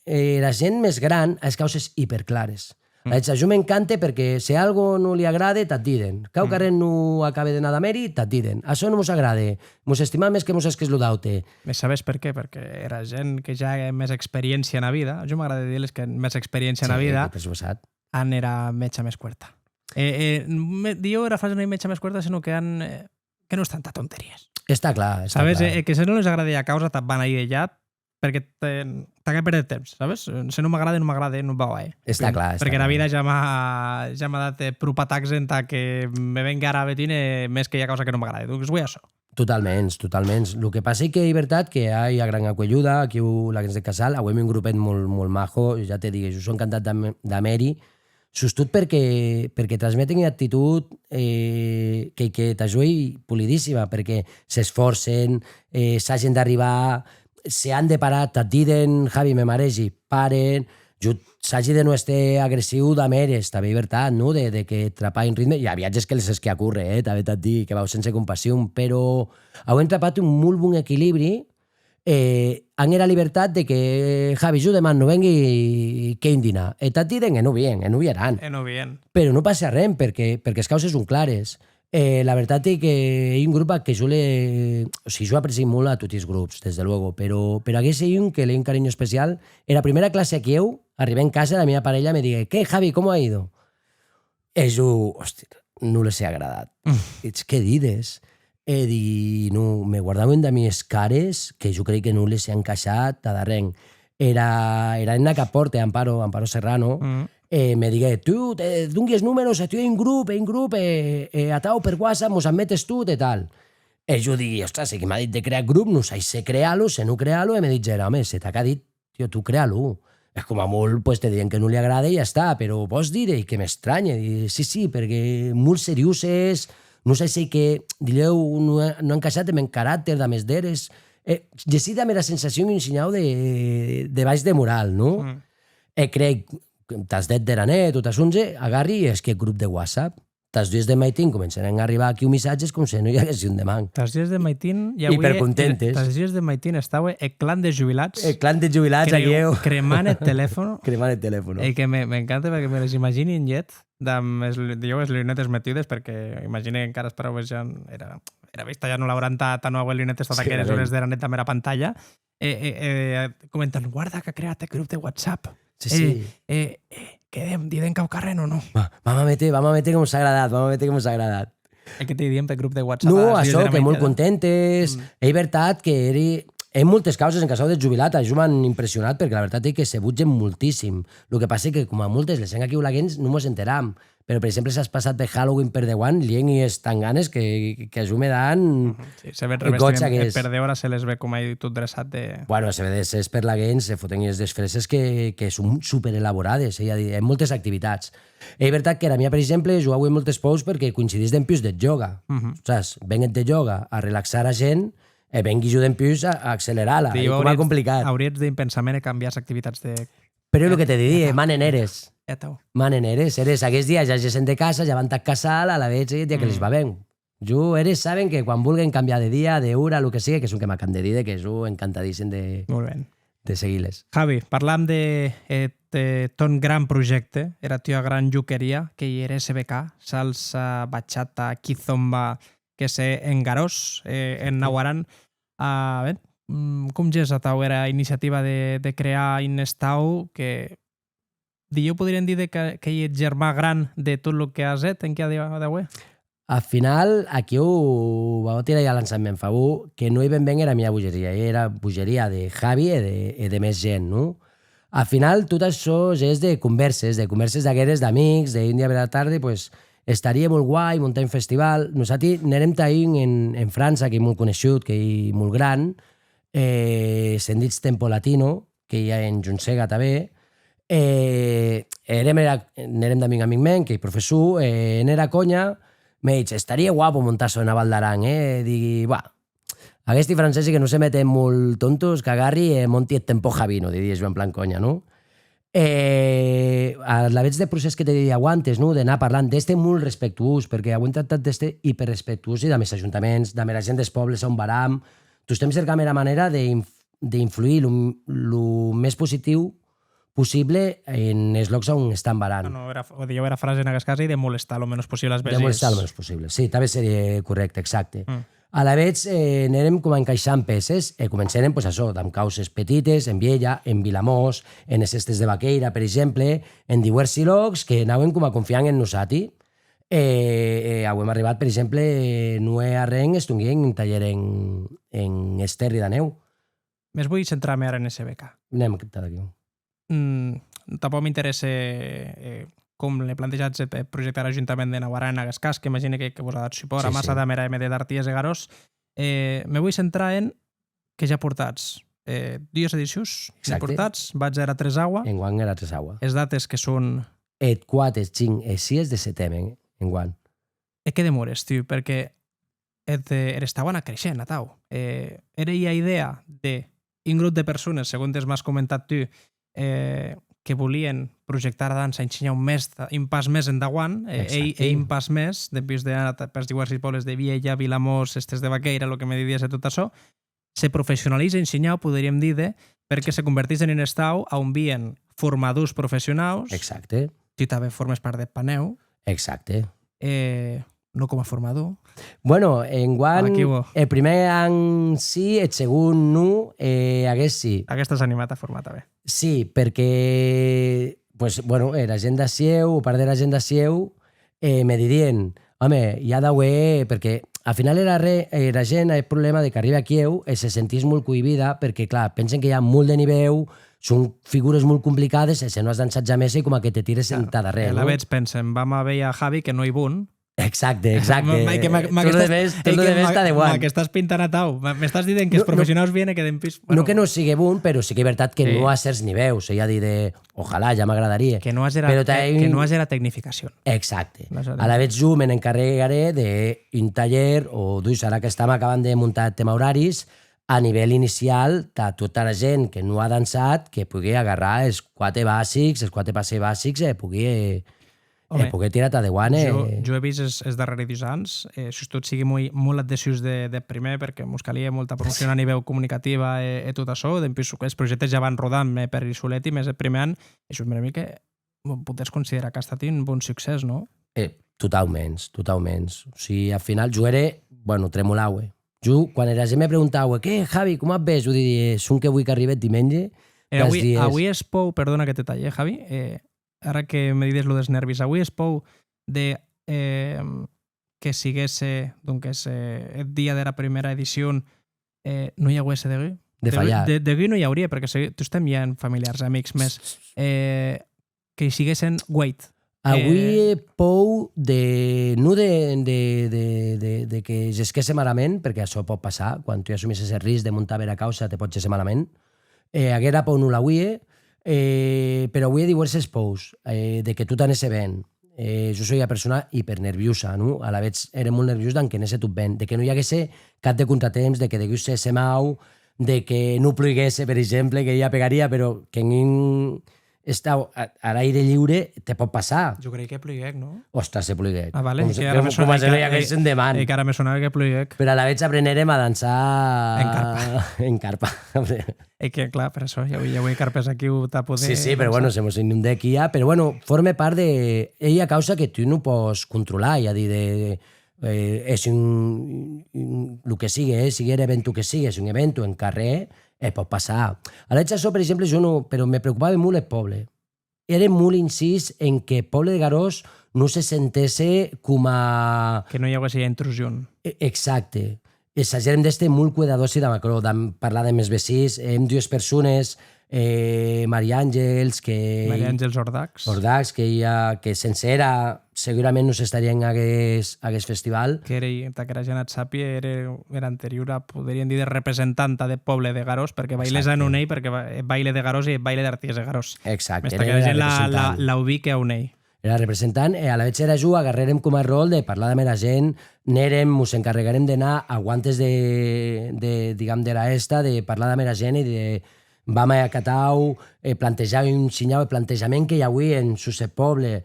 la gent més gran, les causes hiperclares. Això m'encanta perquè si algo no li agrada, te't diuen. Cau carrer no acaba d'anar d'ameri, te't diuen. Això no mos agrada. Mos estimam més que mos és que és lo d'aute. Sabes per què? Perquè era gent que ja ha més experiència en la vida. Jo m'agrada dir-les que més experiència en la vida han era metxa més cuerta. Diu era fas una metxa més cuerta, sinó que no és tanta tonteries. Està clar. Sabes? Que si no les agrada a causa, te'n van ahir d'allà perquè t'ha que perdre temps, sabes? Si no m'agrada, no em va guai. Està clar. Perquè la vida ja m'ha dat prou atacs en que me venga ara a Betine més que hi ha cosa que no m'agrada. Doncs vull això. Totalment. El que passa és que és veritat que hi ha gran acollida, aquí la gens de Casal, avui un grupet molt majo, ja te dic, jo soc encantat d'Ameri, sostut perquè transmeten una actitud que t'ajuda polidíssima, perquè s'esforcen, s'hagin d'arribar, se han de parar, te't diuen, Javi, me maregi, paren, s'hagi de no estar agressiu d'Ameres, també veritat, no? De que trapar en ritme, hi ha viatges que les es que acurre, també t'haig dit, que vau sense compassió, però heu entrapat un molt bon equilibri, han la llibertat de que, Javi, jo demà no vengui que en dinar, t'haig dit que no vieran, però no passa res, perquè les causes són clares. La veritat és que hi ha un grup que jo aprecio molt a tots els grups, des de luego, però hagués un que le un carinyo especial. En la primera clase aquí arribé en casa, la meva parella me digue, ¿qué, Javi, cómo ha ido? Jo, hòstia, no les he agradat. Què dides? Dit, no, me guardaven de mis cares, que jo crec que no les he encaixat a darrere. Era en la que porta Amparo Serrano, me digué, tu, doni els números, tu hi ha un grup, a tau per WhatsApp, mos admetes tu, i tal. Jo digui, ostres, que m'ha dit de crear grup, no sé crear-lo, sé no crear-lo, i me dit, home, se t'ha dit, tio, tu crea-lo. És com a molt, pues, te diuen que no li agrada i ja està, però vols dir que m'estranya? Sí, perquè molt serioses, no sé si que, digueu, no han casat amb en caràcter, de més d'eres. Llegir també la sensació que ensenyau de baix de moral, no? Crec, t'has dit de la net o t'has agarri és que grup de WhatsApp. T'has dies de maitín començaran a arribar aquí missatges com si no hi hagués un demà. T'has dies de maitín i avui... Hipercontentes. T'has dies de maitín estava el clan de jubilats. El clan de jubilats aquí. Cremant el telèfon. Cremant el telèfon. I que m'encanta perquè me les imagini en llet amb les llunetes metides perquè imagina que encara esperau ja era vista, ja no l'hauran tan no llunetes totes aquelles hores de la neta mera pantalla comentant, guarda que ha creat el grup de WhatsApp. Sí. Quedem, diden que ho carren o no? Vam a meter que mos ha agradat. Què t'hi diem pel grup de WhatsApp? No, això, que molt contentes. És veritat que hi ha moltes causes en casau de jubilat, això m'han impressionat perquè la veritat és que se butgen moltíssim. El que passa és que com a moltes les hem aquí ulaguents no mos enteram. Però, per exemple, si has passat per Halloween per Déu, li és tan ganes que això me dan... Sí, se ve revestiment per Déu, ara se les ve com ahí tot dreçat de... Bueno, se ve de ses per laguents, se foten les desfreses que són superelaborades, hi ha moltes activitats. És veritat que a mi, per exemple, jugau en moltes pous perquè coincidís d'en pius de yoga. Saps? Venguet de yoga a relaxar a gent, vengui jo d'en pius a accelerar-la. És com a complicat. Hauries d'impensament de canviar les activitats de... Però és el que te diria, manen eres. Manen eres. Aquests dies ja gent de casa, ja van a casal, a la vez el dia que les va ben. Jo, saben que quan vulguen canviar de dia, d'hora, el que sigui, que és un que m'acan de dir, que és encantadíssim de seguir-les. Javi, parlam de ton gran projecte, era tua gran lluqueria, que hi era SBK, salsa, bachata, kizomba, que sé, en Garós, en Nahuaran. Com és la taua iniciativa de crear Innestau, que jo podríem dir que ell és germà gran de tot el que has fet en què d'avui? Al final, aquí ho va tirar ja l'ensenyament Fabú, que no hi ben era meva bogeria, era bogeria de Javi i de més gent, no? Al final, tot això és de converses d'aquestes d'amics, d'un dia per la tarda, pues, estaria molt guai muntar un festival. Nosaltres anirem taïn en França, que és molt coneixut, que és molt gran, se'n dit Tempo Latino, que hi ha en Junsega també. Anirem d'amic men, que és professor, n'era conya, m'he dit, estaria guapo muntar-se a Val d'Aran, digui, va, aquests francesos que no se meten molt tontos, que agarri monti el Tempo Javino, diria jo en plan conya, no? A la veig de procés que te diria aguantes, no? D'anar parlant d'este molt respectuós, perquè ho hem tractat d'este hiperrespectuós i de més ajuntaments, de més gent dels pobles on varam. Tu estem cercant la manera d'influir el més positiu possible en els llocs on estan varant. No, era frase en aquest cas i de molestar el menys possible els veïns. De molestar el menys possible, sí, també seria correcte, exacte. A la vegada anirem com encaixant peces, començarem pues, això, amb causes petites, en Viella, en Vilamós, en les Estes de Baqueira, per exemple, en diversos llocs que anaven com a confiant en nosaltres. Hem arribat, per exemple, Noé Arrenc estiguem en un taller en Esterri de Neu. Més vull centrar-me ara en SBK. Anem a captar d'aquí. Tampoc m'interessa com l'he plantejat el projecte de l'Ajuntament de Navarra en aquest cas, que imagino que vos ha dat suport a massa de mera MD d'Arties i Garós. Me vull centrar en que ja portats dues edicions, ja portats, vaig a 3 aigua. Enguany era 3 aigua. Les dates que són... El 4, el 5 i 6 de setembre, enguany. Què demores, tio? Perquè estava anant creixent, Tau. Era la idea d'un grup de persones, segons m'has comentat tu, que volien projectar dansa, ensenyar un pas més endavant, un pas més, després d'anar pels diversos pobles de Viella, Vilamós, Estes de Baqueira, el que me diries de tot això, se professionalitza ensenyar, podríem dir, perquè se converteix en un estau on vien formadors professionals. Exacte. Tu també formes part del Paneu. Exacte. No com a formador. Bueno, enguany, el primer any sí, el segon no, hagués sí. Aquesta s'ha animat a formar també. Sí, perquè, pues, bueno, la gent de Sieu, part de la gent de Sieu, me dirien, home, ja d'auer, perquè al final la gent, el problema de que arriba a Kieu se sentís molt cohibida, perquè, clar, pensen que hi ha molt de nivell, són figures molt complicades, si no has dansat ja més i com que te tires en ta darrere. La veig, pensem, vam a veure a Javi que no hi bun. Exacte. Tu de més està de guant. Que estàs pintant a Tau. M'estàs dient que els professionals vienen que d'empís... No que no sigui bon, però sí que és veritat que no a certs nivells. Ja dir de... Ojalà, ja m'agradaria. Que no hagi la tecnificació. Exacte. A la vegada jo me n'encarregaré d'un taller o d'uix, ara que estem acabant de muntar el tema horaris, a nivell inicial de tota la gent que no ha dansat, que pugui agarrar els 4 bàsics, els 4 passes bàsics, pugui tirar-te de guant. Jo he vist els darrers 2 anys, tot sigui molt adhesius de primer, perquè mos calia molta promoció a nivell comunicativa i tot això, els projectes ja van rodant per i solet i més el primer any, i això és que pots considerar que ha estat un bon succés, no? Totalment. O sigui, al final jo era, tremolau. Jo, quan la gent me preguntava, què, Javi, com et ves? Jo diria, és un que vull que arribi diumenge. Avui es pou, perdona que te talle, Javi, ara que me dides lo dels nervis, avui es pou de que siguese, doncs, el dia de la primera edició no hi hagués de Gui? De fallar. De Gui no hi hauria, perquè tu estem ja en familiars, amics més, que hi siguessin wait. Avui pou no de que gesquese malament, perquè això pot passar, quan tu assumisses el risc de muntar vera causa te pots gesser malament. Haguera pou no l'avui, però avui hi ha diverses pous, de que tot anés ben. Jo soy una persona hipernerviosa, no? A la vegada era molt nerviós d'en que anés tot ben, de que no hi hagués cap de contratemps, de que degués ser mau, de que no plogués, per exemple, que ja pegaria, però que està a l'aire lliure, te pot passar. Jo crec que ploguec, no? Ostres, se ploguec. Ah, vale. Com si no hi hagués en demant. Que ara me sonava que ploguec. Però a la vegada aprenérem a dansar... En carpa. Que clar, per això, ja vull carpes aquí a poder... Sí, però bueno, se mos inundé aquí ja, però bueno, forma part de... Ella causa que tu no pots controlar, ja dir és el que sigui event que sigui, és un event en carrer, pot passar. A l'hecha això, per exemple, jo no... Però me preocupava molt el poble. era molt incís en que Poble de Garós no se sentese com a... Que no hi hagués intrusió. Exacte. Exagerem d'este molt cuidadosi de Macró, de parlar de més vecins, hem dues persones, Maria Àngels, Maria Àngels Ordax. Ordax, que sense era segurament no s'estarien a aquest festival. Que era Janat Sapi, era anterior a, podríem dir, de representanta de Poble de Garós, perquè bailes en Unei, perquè baile de Garós i baile d'Arties de Garós. Exacte. Mesta que la gent l'ubique a Unei. Era representant, a la vegada era jo, agarrarem com a rol de parlar de mera gent, anèrem, ens encarregarem d'anar a guantes diguem, de la esta, de parlar de mera gent i de vam a Catau, plantejar un sinyal de plantejament que hi avui en Susset Poble,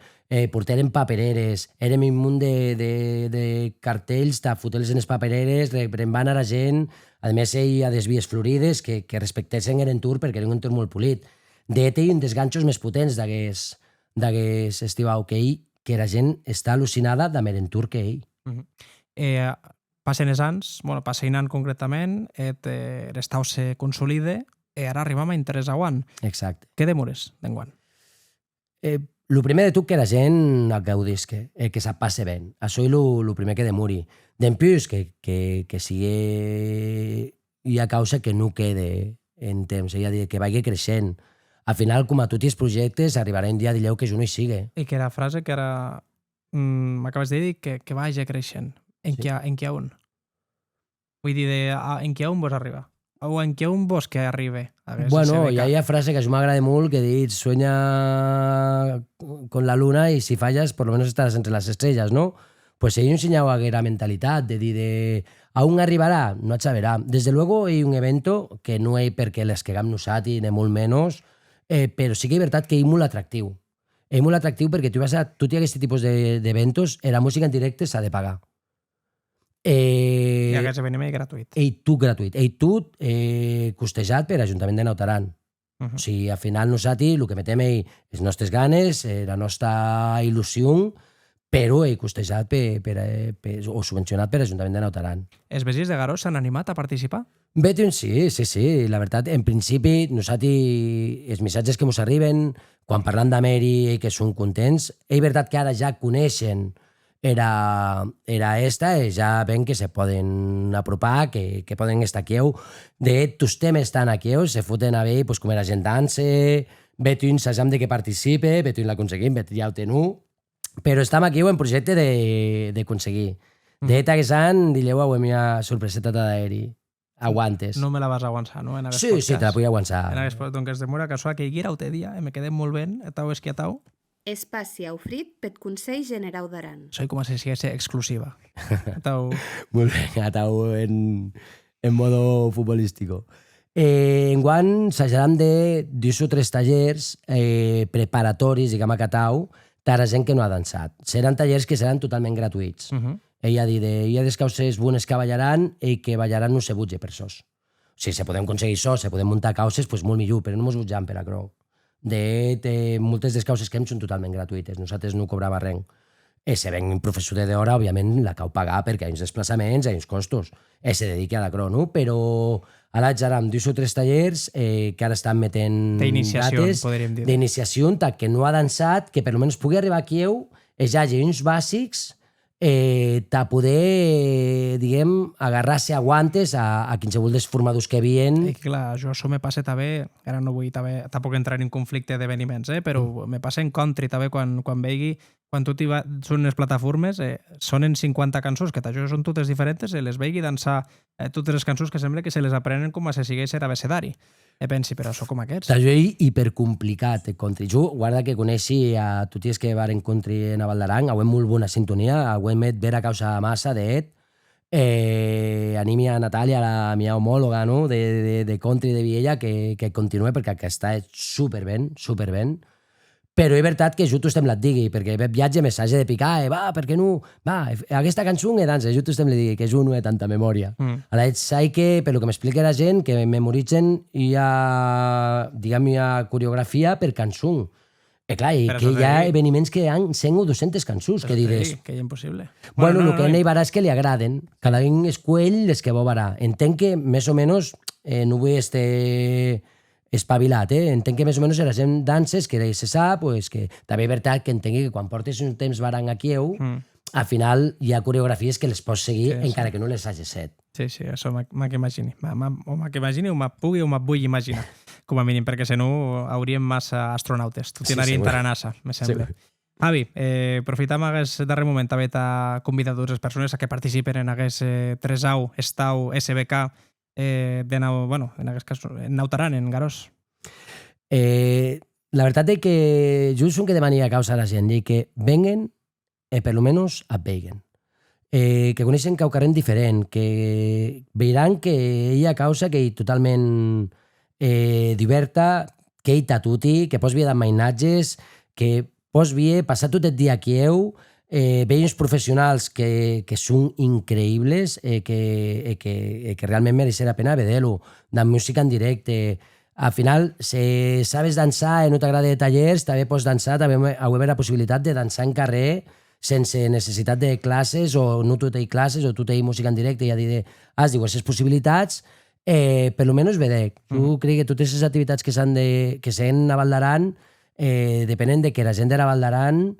portàrem papereres, érem un munt de cartells, de fotre-los en les papereres, rebrembant a la gent, a més hi ha des vies florides que respectessin l'entorn perquè era un entorn molt polit. D'et hi un dels ganxos més potents d'aquest estivau, que la gent està al·lucinada de l'entorn que ell. Passen els anys, passa un any concretament, l'estau se consolida, ara arribam a interès a guant. Exacte. Què demores d'enguant? El primer de tot que la gent el gaudisca, que se'n passe bé. Això és el primer que demori. D'empús, que sigui hi ha causa que no quede en temps, és a dir, que vagi creixent. Al final, com a tots els projectes, arribarà un dia de lleu que jo no hi sigui. I que la frase que ara m'acabes de dir, que vagi creixent. En què on? Vull dir, en què on vos arriba? O en què on vos que arribe? Bueno, hi ha una frase que a mi m'agrada molt que diu sueña con la luna y si fallas, por lo menos estarás entre las estrellas, ¿no? Pues hay un senyal a la mentalitat de dir aún arribarà, no et saberà. Desde luego hay un evento que no és perquè les que hagam nosati, ni molt menys, però sí que és veritat que és molt atractiu. És molt atractiu perquè tu vas a tot aquest tipus d'eventos, la música en directe s'ha de pagar. I aquest esdeveniment és gratuït. Tot gratuït. Tot costejat per l'Ajuntament de Nautaran. O sigui, al final nosaltres el que metem és les nostres ganes, la nostra il·lusió, però costejat o subvencionat per l'Ajuntament de Nautaran. Els veïns de Garós s'han animat a participar? Sí. La veritat, en principi, nosaltres, els missatges que ens arriben, quan parlant d'Amèri, que són contents, és veritat que ara ja coneixen era esta, ja ven que se poden apropar, que poden estar aquí. De tus temes estan aquí, se foten a veure com la gent dansa, Betun s'ajam de que participe, Betun l'aconseguim, Betun ja ho teniu, però estem aquí en projecte d'aconseguir. De aquest any, dileu, ho hem una sorpreseta d'aeri. Aguantes. No me la vas aguantar, no? Sí, te la puc aguantar. En aquest podcast, doncs, de mora casual que hi era te dia, me quedé molt bé, etau esquiatau. Espaci ofrit pel Consell Generau d'Aran. Soy com si sigués exclusiva. Etau... Molt bé, etau en modo futbolístico. Enguany s'ajaran de 2 o 3 tallers preparatoris, diguem a Catau, per a gent que no ha dansat. Seran tallers que seran totalment gratuïts. Hi ha des causes bones que ballaran i que ballaran no se butge per sos. Si se podem aconseguir això, se podem muntar causes, doncs molt millor, però no ens butjam per a creu. Moltes de les causes que hem són totalment gratuïtes, nosaltres no cobrava res. Se ven un professor d'hora, òbviament, la cau pagar perquè hi ha uns desplaçaments, hi ha uns costos, se dedica a la creu, no? Però ara ja amb 2 o 3 tallers que ara estan metent dates d'iniciació, que no ha dansat, que per almenys pugui arribar aquí ja hi ha uns bàsics de poder, diguem, agarrar-se a guantes a qualsevol dels formadors que havien. I clar, això me passa també, ara no vull tampoc entrar en conflicte d'eveniments, però me passa en country també quan vegi, quan tot són les plataformes, sonen 50 cançons, que això són totes diferents, les vegi dansar totes les cançons que sembla que se les aprenen com a si sigués abecedari. Pensi, però això com aquests. Això és hipercomplicat, country. Jo, guarda que coneixi a tots els que varen country en Val d'Aran, hem molt bona sintonia, hem met vera causa massa d'et, animi a Natàlia, la meva homòloga, no? de country de Viella, que continuï perquè està superben, però és veritat que jo t'estem la digui, perquè viatge missatge de picar, per què no? Aquesta cançó que dansa, jo t'estem la digui, que jo no he tanta memòria. A la sai que, per lo que m'explica la gent, que memoritzen hi ha, diguem, hi ha coreografia per cançó. Clar, i que hi ha eveniments que hi ha 100 o 200 cançons, que diràs. Que és impossible. Bueno, el que n'hi ha és que li agraden. Cada un escuell les que vol veure. Entenc que, més o menys, no vull espavilat, entenc que més o menys la gent danses, que se sap, pues, que també és veritat que entengui que quan portes un temps barang a Kieu, al final hi ha coreografies que les pots seguir encara que no les hagis set. Sí, això m'ha que imagini. O m'ha que imagini, o m'ha pugui, o m'ha vull imaginar. Com a mínim, perquè si no hauríem massa astronautes. Tu t'anarien a NASA, me sembla. Javi, aprofitam aquest darrer moment també t'ha convidat dues persones a que participen en aquest Tresau, Estau, SBK, en aquest cas, en Nautaran, en Garós. La veritat és que just un que demania a causa a la gent, i que venguen, per lo menos et veiguen. Que coneixen Caucarrent diferent, que veiran que hi ha causa que hi totalment diverta, que hi tatuti, que pots veure mainatges, que pots veure passar tot el dia a Kieu, veure uns professionals que són increïbles, que realment mereixen la pena veure-lo, de música en directe. Al final, si sabes dansar i no t'agrada de tallers, també pots dansar, també hi la possibilitat de dansar en carrer, sense necessitat de classes, o no tu tens classes, o tu tens música en directe, i ja diré, has diverses possibilitats, per almenys vedec. Jo crec que totes les activitats que s'han a Val d'Aran depenen de que la gent de la Val d'Aran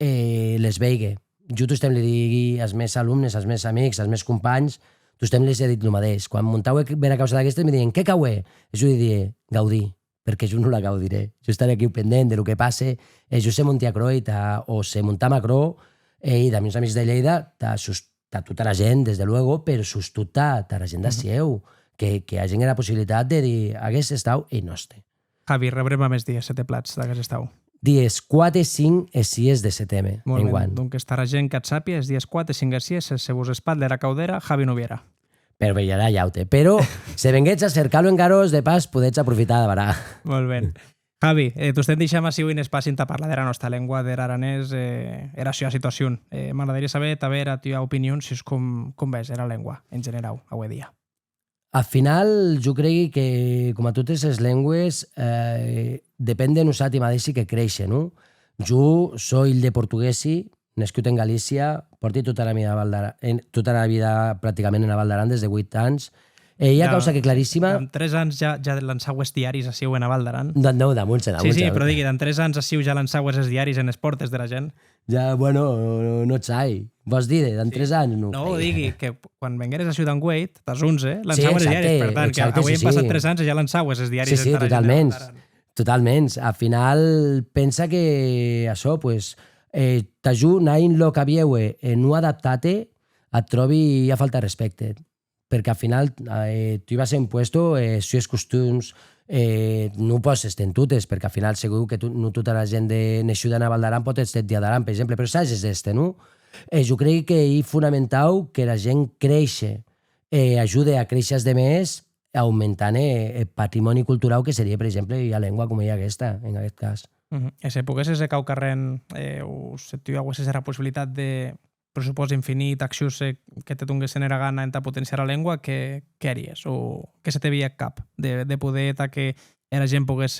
les veigui. Jo tothom li digui als meus alumnes, als meus amics, als meus companys, tothom les he dit el mateix. Quan muntau a causa d'aquestes, em diuen, què caué? Jo li diré, gaudir, perquè jo no la gaudiré. Jo estaré aquí pendent de lo que passe. Jo sé muntar a Croit o sé muntar a Macró, i de meus amics de Lleida, de tota la gent, des de luego, però sostut de la gent de Sieu, que hi hagi la possibilitat de dir, hagués estau i no esté. Javi, rebrem a més dies, 7 plats d'aquest estau. Dies 4, 5 i 6 de setembre. Molt bé, doncs estarà gent que et sàpia, els dies 4, 5 i 6, se vos espatlla la caudera, Javi Noviera. Però veurà llaute. Però, si venguets a cercar-lo en Garós, de pas, podets aprofitar de veure. Molt bé. Javi, tu estem deixant així un espai per parlar de la nostra llengua, de l'aranès, era la situació. M'agradaria saber, també, la teva opinió, si és com veus la llengua, en general, avui dia. Al final, jo crec que, com a totes les llengües, depèn de nosaltres mateixos que creixen, no? Jo soy de portuguesi, nascut en Galícia, porto tota la vida pràcticament a Val d'Aran des de 8 anys. Hi ha causa que claríssima... En 3 anys ja lançaues diaris a Siu en Val d'Aran. No, damunt. Sí, però digui, en 3 anys a Siu ja lançaues els diaris en les portes de la gent. Ja, bueno, no sai. Vols dir, en 3 anys? No, digui que quan vengueres a Ciutat Wade, dels 11, lançaues els diaris. Per tant, que avui hem passat 3 anys i ja lançaues els diaris. Sí, totalment. Al final, pensa que això, pues, t'ajut anant lo que vieue no adaptat-te, et trobi a falta de respecte. Perquè al final tu hi vas en puesto, si els costums no ho poses en totes, perquè al final segur que no tota la gent de Neixuda a Val d'Aran pot estar dia d'Aran, per exemple, però saps este, no? Jo crec que és fonamental que la gent creixi, ajude a créixer els demés, augmentant el patrimoni cultural que seria, per exemple, la llengua com hi ha aquesta, en aquest cas. Si poguessis a Caucarrent, si tu haguessis la possibilitat de pressupost infinit, accions que te donguessin la gana en potenciar la llengua, què haries? O què se t'havia cap de poder que la gent pogués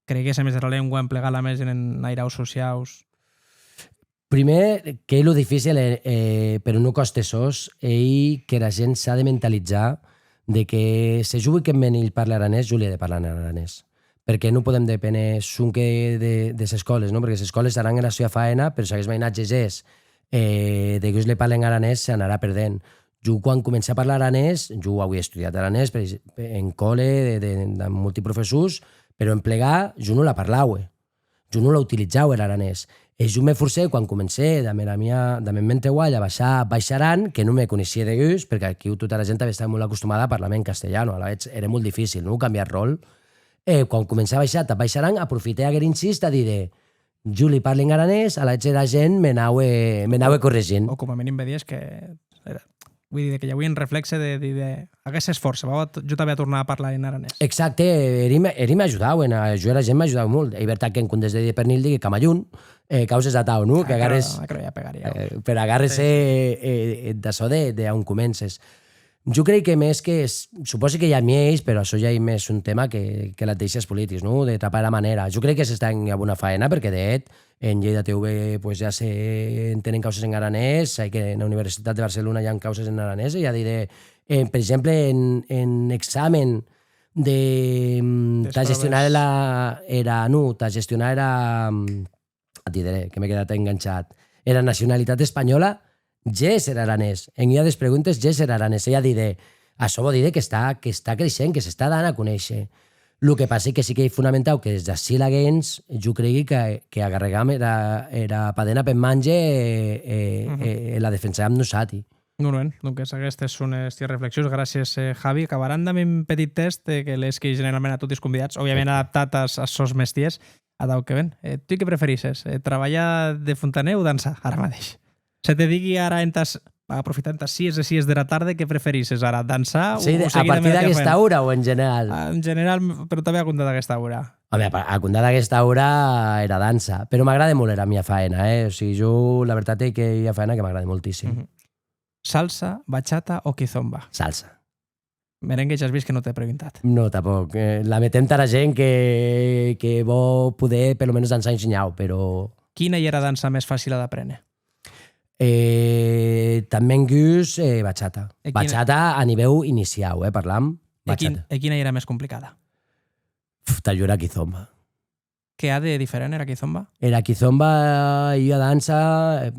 cregués més de la llengua, emplegar-la més en airaus socials? Primer, que és lo difícil, però no costa sos, és que la gent s'ha de mentalitzar de que si jo vull que en Benil parli aranès, jo li he de parlar en aranès. Perquè no podem dependre de les escoles, no? Perquè les escoles seran en la seva faena, però si hagués mainatges és de que us li parlen aranès s'anarà perdent. Jo quan comencé a parlar aranès, jo ho havia estudiat aranès en col·le de multiprofessors, però en plegar jo no la parlava, jo no la utilitzava l'aranès. Jo me forcé quan comencé de la meva menteualla a baixaran, que no me coneixia de gust, perquè aquí tota la gent estava molt acostumada a parlar en castellano, a la vegada era molt difícil, no? Canviar rol. Quan comencé a baixaran, aprofité a aquest incist a dir jo li parlo en aranès, a la gent m'anava corregint. O com a mínim veies que... Vull dir que hi havia un reflexe de hagués esforç, jo també a tornar a parlar en aranès. Exacte, ell m'ajudava, jo la gent m'ajudava molt. És veritat que en comptes de dir pernil digui camallun, causes atau, no? Que agarres... Ja pegaria. Per agarres d'això d'on comences. Jo crec que més que... Suposo que hi ha més, però això ja és més un tema que les deixes polítics, no? De tapar la manera. Jo crec que s'està en bona faena, perquè en Lleida TV pues, ja se tenen causes en aranès, que en la Universitat de Barcelona hi ha causes en aranès, i ja diré, per exemple, en examen de ta gestionar era... Et diré, que m'he quedat enganxat. Era nacionalitat espanyola, yes era aranès. En guia des preguntes, yes era aranès. Ella diré, això vol dir que està creixent, que s'està dant a conèixer. El que passa que sí que he fonamentat que des d'ací la gens jo cregui que agarregam era padena per mange la defensàvem nosaltres. Molt bé, doncs aquestes són les reflexions. Gràcies, Javi. Acabaran amb un petit test que les que generalment a tots els convidats, òbviament adaptat a sos mestiers, a dau que ven. Tu què preferisses? Treballar de fontaner o dansar ara mateix? Se te digui ara aprofitant 6 de la tarda, què preferisses ara? Dansar sí, o a partir d'aquesta hora o en general? En general, però també a comptar d'aquesta hora. Home, a comptar d'aquesta hora era dansa, però m'agrada molt la meva feina, O sigui, jo la veritat és que hi ha feina que m'agrada moltíssim. Salsa, bachata o kizomba? Salsa. Merengue ja has vist que no t'he preguntat. No, tampoc. La metem a la gent que vol poder per almenys dansar ensenyau, però... Quina hi era dansa més fàcil d'aprendre? També en gust, bachata. Bachata a nivell inicial, parlam. Bachata. Quina hi era més complicada? Tallo era kizomba. Què ha de diferent era kizomba? Era kizomba i a dansa...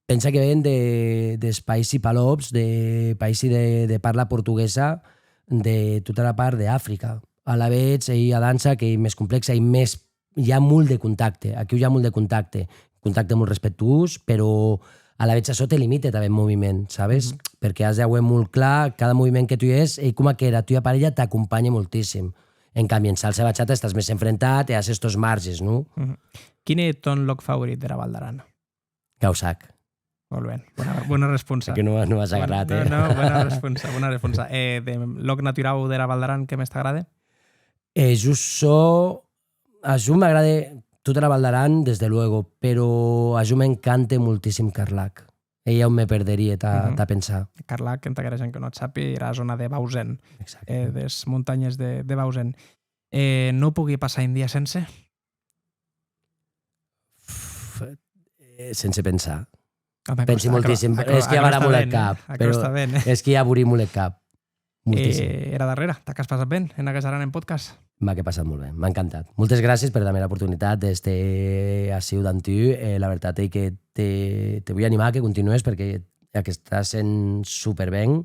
Pensa que ven dels països palops, de països de parla portuguesa, de tota la part d'Àfrica. A la vegada, hi ha dansa que és més complexa i hi ha molt de contacte. Aquí hi ha molt de contacte. Contacte molt respectuós, però a la vegada això te limita també el moviment, ¿sabes? Perquè has de veure molt clar cada moviment que tu és i com que la teva parella t'acompanya moltíssim. En canvi, en salsa bachata estàs més enfrentat i has estos marges, no? Quin és ton lloc favorit de la Val d'Aran? Gausac. Molt bé, bona responsa. Que no has agarrat, No, bona responsa. De lloc natural de la Val d'Aran, què més t'agrada? A jo m'agrada tota la Val d'Aran, des de luego, però a jo m'encanta moltíssim Carlac. Ella on me perderia de pensar. Carlac, en aquella gent que no et sàpiga, era la zona de Bausen, des muntanyes de Bausen. No pugui passar un dia sense? Sense pensar. Pensi moltíssim. És que ja m'agrada molt el cap. És que ja avorrim molt el cap. Moltíssim. Era darrere. T'has passat bé en aquest Aran en podcast? M'ha passat molt bé. M'ha encantat. Moltes gràcies per la l'oportunitat d'estar així amb tu. La veritat és que te vull animar que continues perquè estàs sent superben.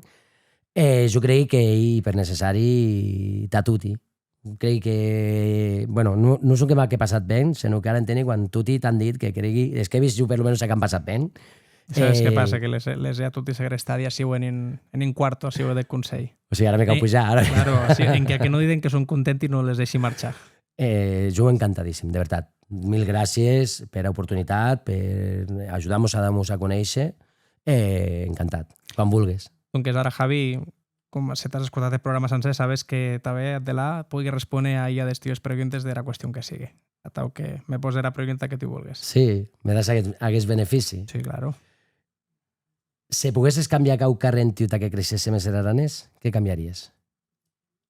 Jo crec que és per necessari a tutti. Crec que... Bueno, no és que m'ha passat bé, sinó que ara entenc quan tutti t'han dit que cregui... És que he vist jo per almenys que han passat bé. Saps què passa? Que les a tutti segrestàdia siuen en un quarto, siuen de consell. O sigui, ara m'he cau pujar. Claro, en que no diuen que són contents i no les deixi marxar. Jo encantadíssim, de veritat. Mil gràcies per l'oportunitat, per ajudar-nos a dar-nos a conèixer. Encantat, quan vulguis. Doncs ara, Javi, com si t'has escoltat el programa sencer, sabes que també de la pugui respondre a ella les teves preguntes de la qüestió que sigui. A tau que me poses la pregunta que tu vulguis. Sí, me das aquest benefici. Sí, claro. Si poguessis canviar cau carrer en ciutat que creixés més en aranès, què canviaries?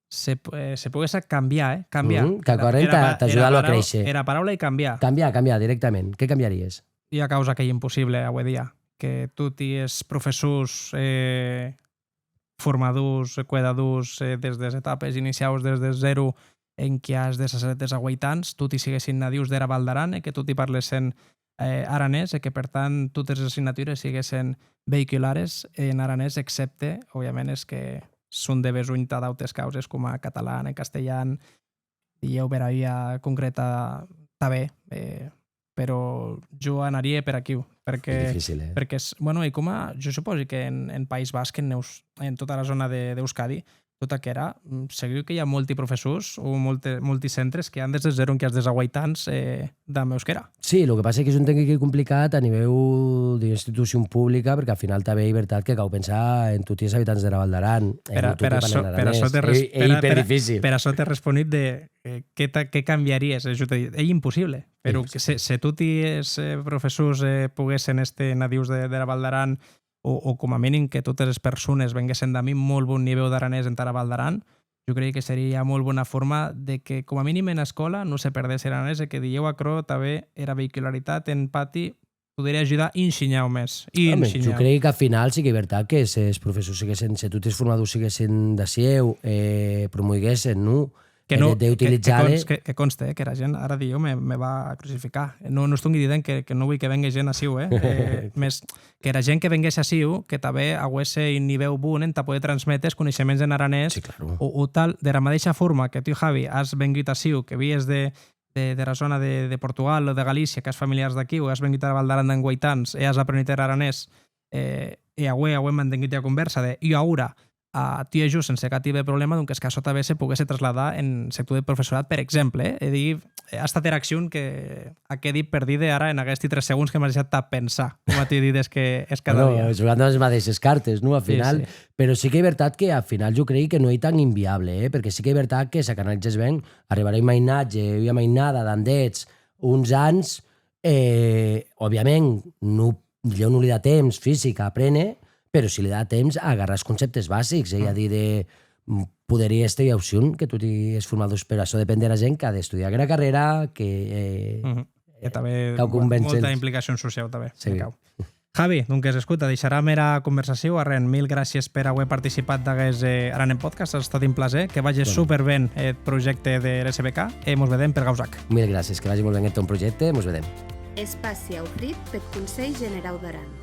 Se pogués canviar, Canviar. Que corrent t'ajuda a créixer. Era paraula i canviar. Canviar, directament. Què canviaries? Hi ha causa que és impossible avui dia. Que tu tens professors formadors, cuidadors des de les etapes inicials, des de zero, en què has de ser desaguaitants, tu t'hi siguessin nadius d'era Val d'Aran, que tu t'hi parlessin aranès, que per tant totes les assignatures siguessin vehiculades en aranès, excepte, òbviament, és que són de besunta d'altres causes com a català, en castellà, i ja ho veraria concreta també, però jo anaria per aquí, perquè, difícil, perquè bueno, i com jo suposo que en País Basc, en tota la zona d'Euskadi, tota que era, segur que hi ha molts professors o molts centres que han des de zero en què has desaguaitants d'en euskera. Sí, el que passa és que és un tècnic complicat a nivell d'institució pública, perquè al final també hi ha veritat que cal pensar en tots els habitants de la Val d'Aran. Per això t'he respondit de què canviaries. És impossible, però si tu tens professors poguessin ser nadius de la Val d'Aran o com a mínim que totes les persones venguessin de mi molt bon nivell d'aranès en la Val d'Aran, jo crec que seria molt bona forma de que, com a mínim en escola, no se perdés l'aranès, que dieu a Cro també era vehicularitat en pati, podria ajudar a ensenyar més. Jo crec que al final sí que és veritat que si els professors siguessin, si tots els formadors siguessin de sieu, promoguessin, no? d'utilitzar-les... Que conste, que era gent, ara diu, me va crucificar. No estic dient que no vull que vengui gent així, més que era gent que vengués així, que també hagués un nivell bon en poder transmetre coneixements en aranès o tal, de la mateixa forma que tu, Javi, has vengut així, que vies de la zona de Portugal o de Galícia, que has familiars d'aquí, o has vengut a Val d'Aran d'en Guaitans, i has aprenit aranès, i avui hem mantingut la conversa de i ara a tio just sense cap tipus de problema, doncs que això també se pogués trasladar en sector de professorat, per exemple. És a dir, ha estat interacció que ha quedat perdida ara en aquests 3 segons que m'has deixat a pensar. Com t'he dit, és que és cada dia. Jugant amb les mateixes cartes, no? Al final. Sí. Però sí que és veritat que al final jo crec que no és tan inviable, perquè sí que és veritat que si canalitzes ben, arribarà a mainatge i a mainada d'andets uns anys, òbviament, jo no li da temps físic a aprendre, però si li da temps a agarrar els conceptes bàsics, a dir, podria estar opció que tu t'has format, però això depèn de la gent que ha d'estudiar aquella carrera, que també molta implicació social, també. Sí. Javi, doncs escolta, deixarà mera conversació. Arren, mil gràcies per haver participat d'aquest Aran en Podcast, ha estat un plaer, que vagi superben el projecte de l'SBK, i ens vedem per Gausac. Mil gràcies, que vagi molt ben el teu projecte, ens vedem. Espaci a Ofrit pel Consell Generau d'Aran.